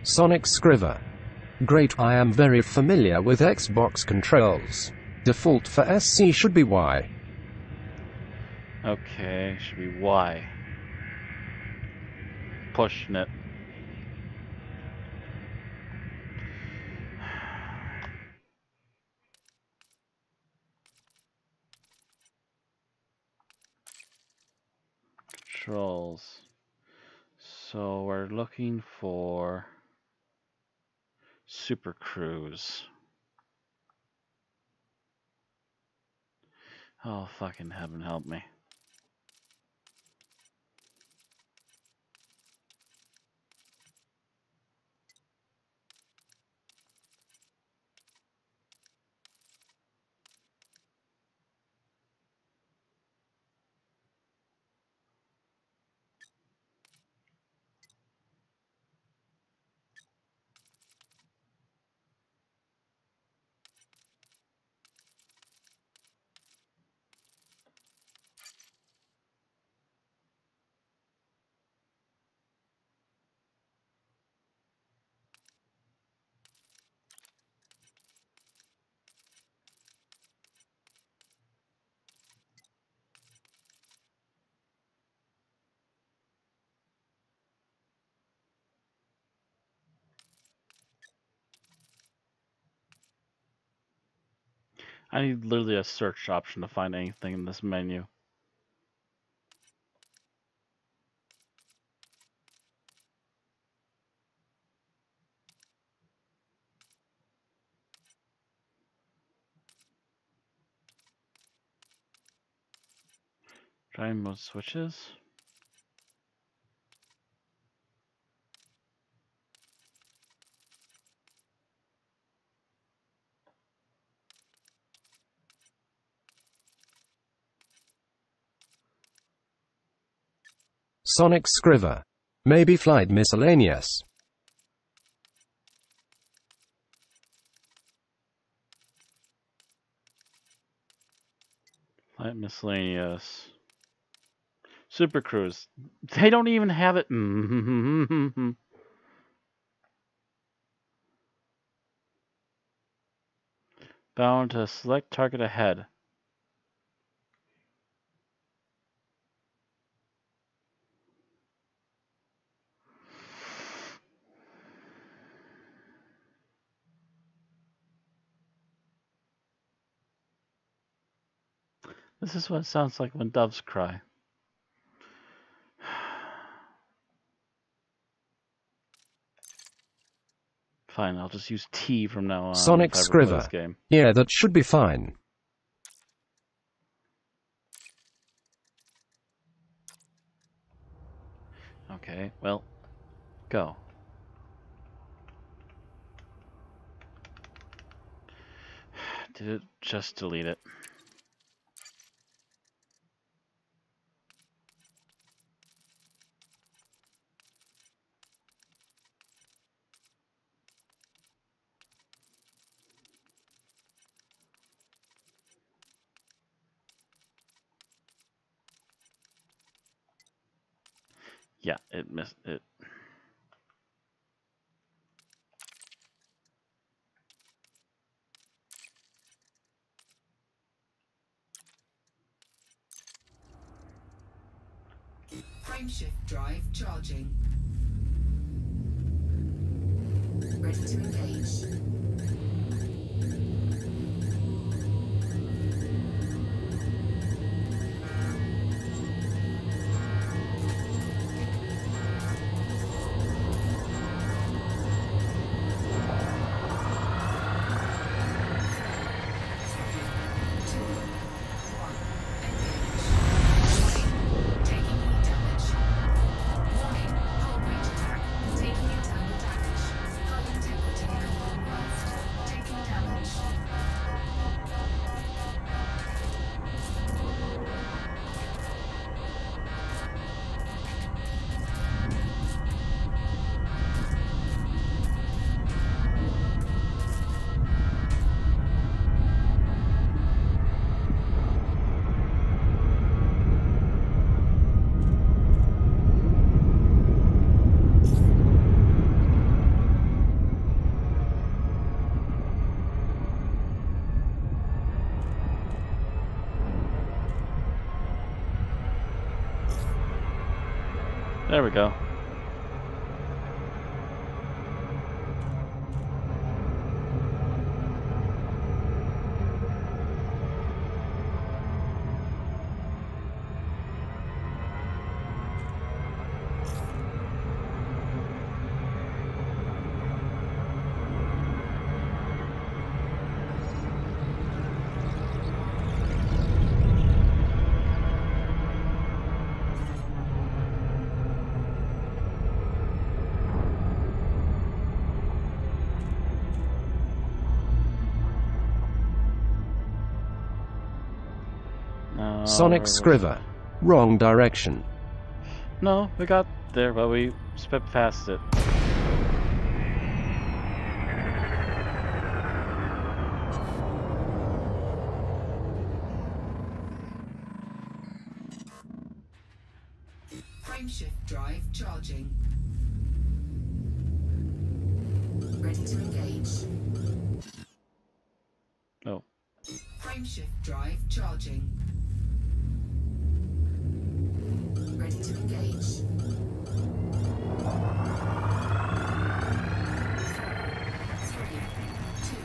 Sonic Scriver. Great, I am very familiar with Xbox controls. Default for SC should be Y. Okay, should be Y. Pushing it. Controls. So we're looking for Super Cruise. Oh, fucking heaven help me. I need literally a search option to find anything in this menu. Try mode switches. Sonic Scriver. Maybe Flight Miscellaneous. Light miscellaneous. Super Cruise. They don't even have it. Bound to select target ahead. This is what it sounds like when doves cry. Fine, I'll just use T from now on. Sonic if I ever play Scriver. this game. Yeah, that should be fine. Okay, well, go. Did it just delete it? Yeah, it missed it. Frameshift drive charging. Ready to engage. There we go. Sonic Scriver. Wrong direction. No, we got there, but we sped past it. Frameshift drive charging. Ready to engage. Oh. Frameshift drive charging. Ready to engage. 3, 2,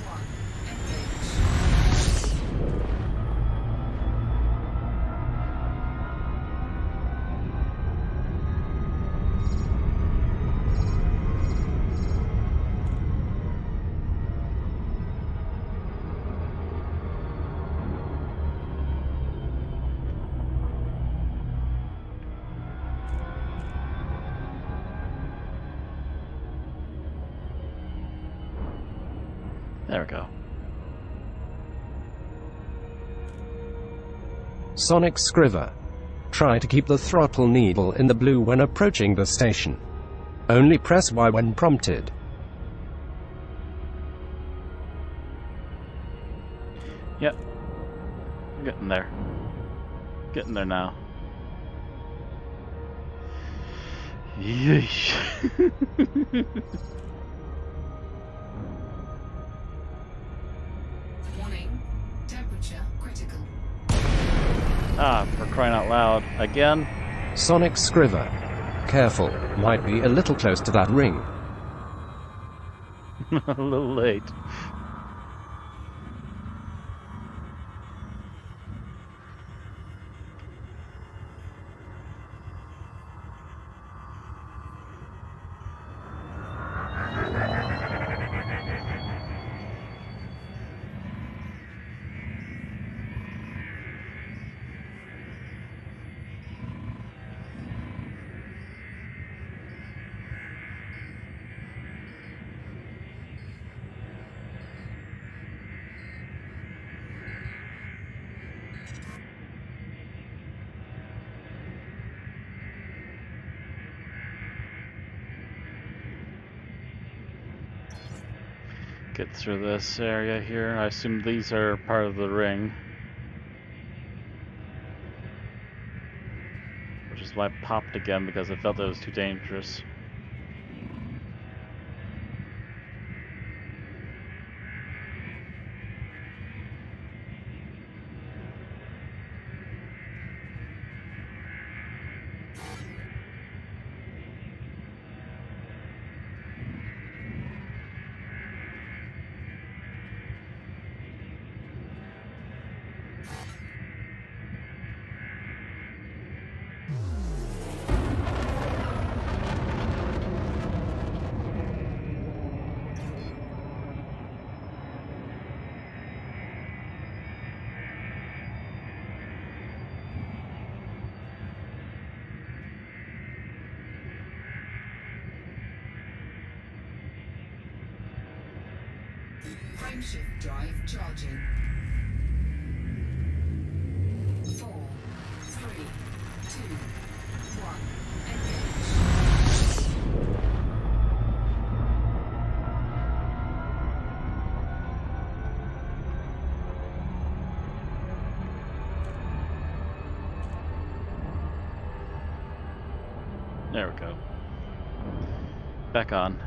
1, engage. There we go. Sonic Scriver. Try to keep the throttle needle in the blue when approaching the station. Only press Y when prompted. Yep. Getting there. Getting there now. Yeesh. Warning. Temperature critical. Ah, for crying out loud. Again? Sonic Scriver. Careful, might be a little close to that ring. A little late. Get through this area here. I assume these are part of the ring. Which is why I popped again, because I felt it was too dangerous. Frameshift drive charging. 4, 3, 2, 1, engage. There we go. Back on.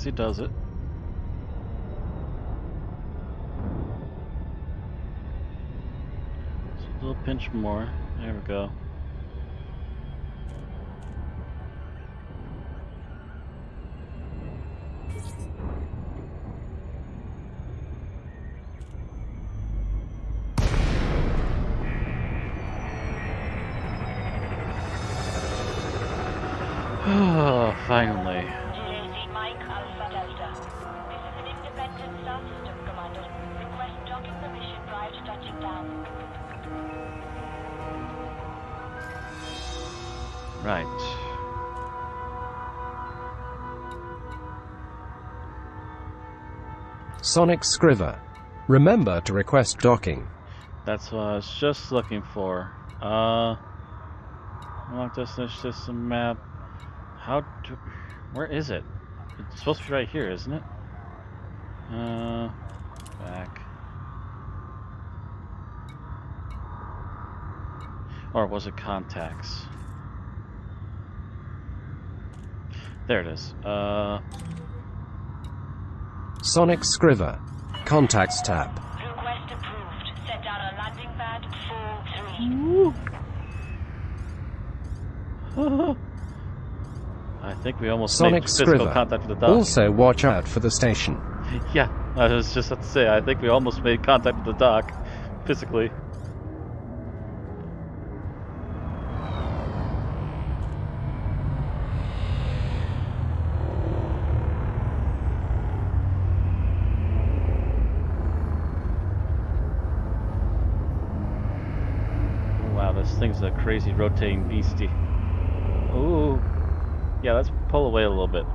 guess he does it. Just a little pinch more. There we go. Oh, finally. GAC Mike Alpha Delta. This is an independent star system, Commander. Request docking permission prior to touching down. Right. Sonic Scriver. Remember to request docking. That's what I was just looking for. Unlock destination system map. How do... Where is it? It's supposed to be right here, isn't it? Back. Or was it contacts? There it is. Sonic Scriver. Contacts tab. Request approved. Set down a landing pad 4-3. I think we almost Sonic made physical Scriver. contact with the dock. Also watch out for the station. Yeah, I was just about to say, I think we almost made contact with the dock, physically. Wow, this thing's a crazy rotating beastie. Ooh. Yeah, let's pull away a little bit.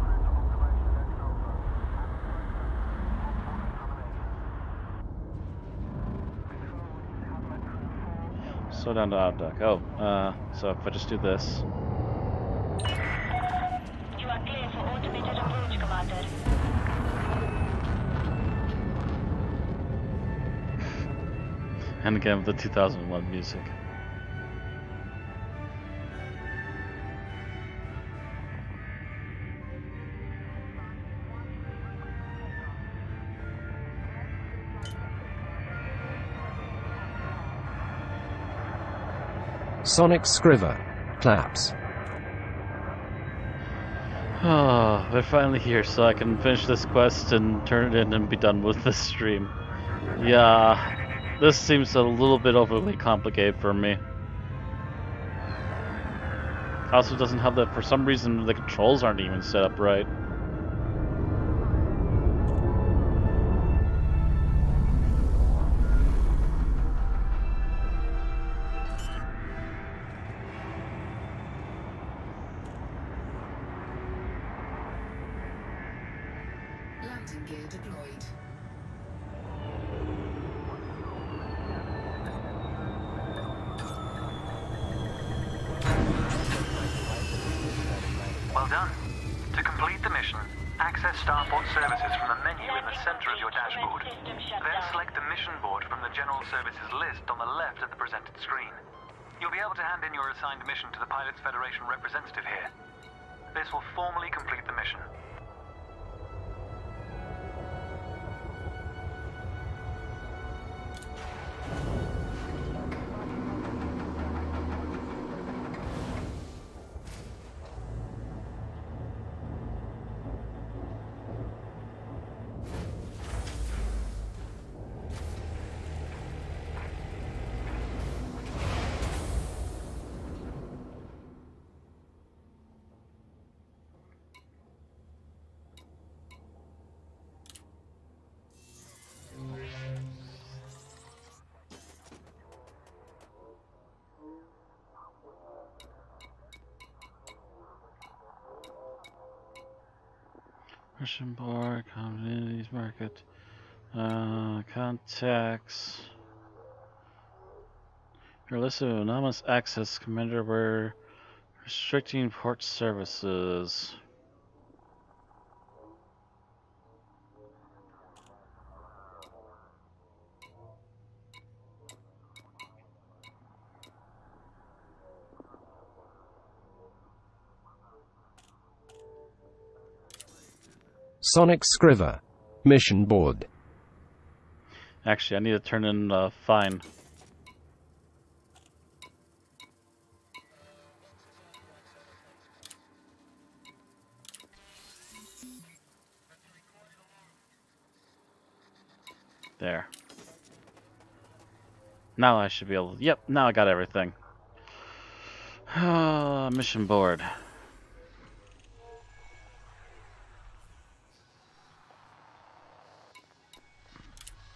Slow down to outdock. Oh, so if I just do this. You are clear for automated approach, Commander. And again with the 2001 music. Sonic Scriver. Claps. Oh, we're finally here, so I can finish this quest and turn it in and be done with this stream. Yeah, this seems a little bit overly complicated for me. Also doesn't have the, for some reason, the controls aren't even set up right. Landing gear deployed. Well done. To complete the mission, access Starport services from the menu in the center of your dashboard. Then select the mission board from the General Services list on the left of the presented screen. You'll be able to hand in your assigned mission to the Pilots Federation representative here. This will formally complete the mission. Mission board, communities market, contacts. Your list of anonymous access, Commander. We're restricting port services. Sonic Scriver. Mission board. Actually, I need to turn in fine. There. Now I should be able to... Yep, now I got everything. Mission board.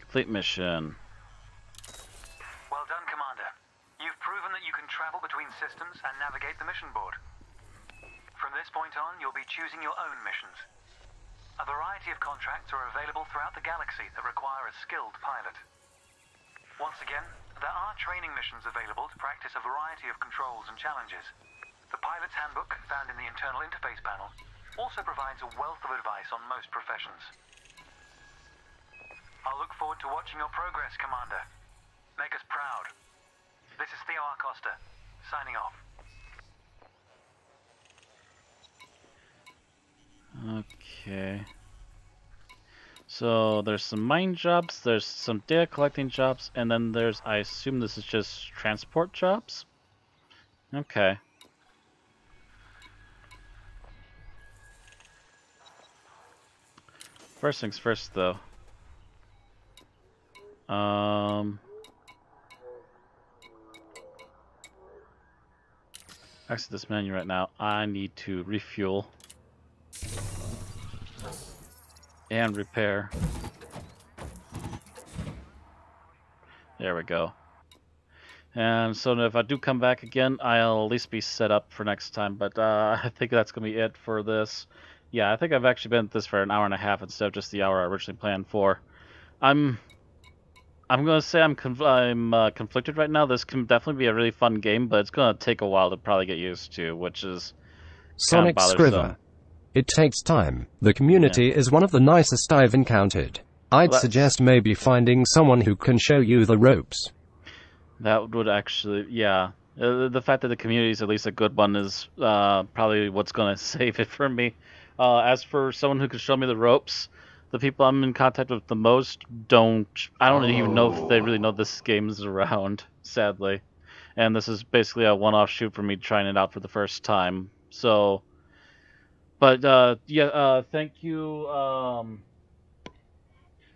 Complete mission. Well done, Commander. You've proven that you can travel between systems and navigate the mission board. From this point on, you'll be choosing your own missions. A variety of contracts are available throughout the galaxy that require a skilled pilot. Once again, there are training missions available to practice a variety of controls and challenges. The pilot's handbook, found in the internal interface panel, also provides a wealth of advice on most professions. I'll look forward to watching your progress, Commander. Make us proud. This is Theo Acosta, signing off. Okay. So there's some mine jobs, there's some data collecting jobs, and then there's, I assume this is just transport jobs? Okay. First things first, though. Exit this menu right now. I need to refuel and repair. There we go. And so if I do come back again, I'll at least be set up for next time. But I think that's gonna be it for this. Yeah, I think I've actually been at this for an hour and a half instead of just the hour I originally planned for. I'm gonna say I'm conflicted right now. This can definitely be a really fun game, but it's gonna take a while to probably get used to, which is Sonic Scriver. It takes time. The community is one of the nicest I've encountered. I'd suggest maybe finding someone who can show you the ropes. That would actually, yeah. The fact that the community is at least a good one is probably what's gonna save it for me. As for someone who can show me the ropes, the people I'm in contact with the most I don't even know if they really know this game is around, sadly. And this is basically a one-off shoot for me trying it out for the first time. So, but yeah, thank you.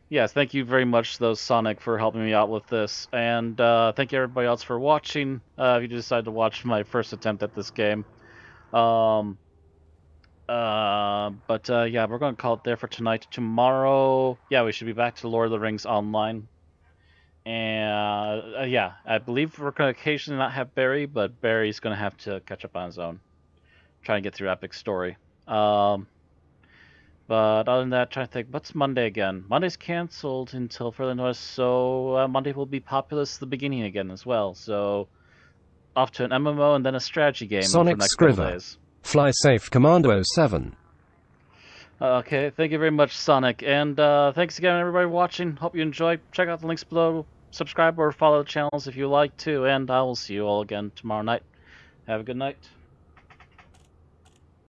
Yes, thank you very much, though, Sonic, for helping me out with this. And thank you everybody else for watching, if you decided to watch my first attempt at this game. Yeah, we're going to call it there for tonight. Tomorrow, yeah, we should be back to Lord of the Rings Online. And, yeah, I believe we're going to occasionally not have Barry, but Barry's going to have to catch up on his own. Trying to get through Epic Story. But other than that, trying to think, what's Monday again? Monday's cancelled until further notice, so Monday will be Populous the beginning again as well. So, off to an MMO and then a strategy game for the next couple days. Fly safe, Commando 07. Okay, thank you very much, Sonic. And thanks again, everybody watching. Hope you enjoyed. Check out the links below. Subscribe or follow the channels if you like to. And I will see you all again tomorrow night. Have a good night.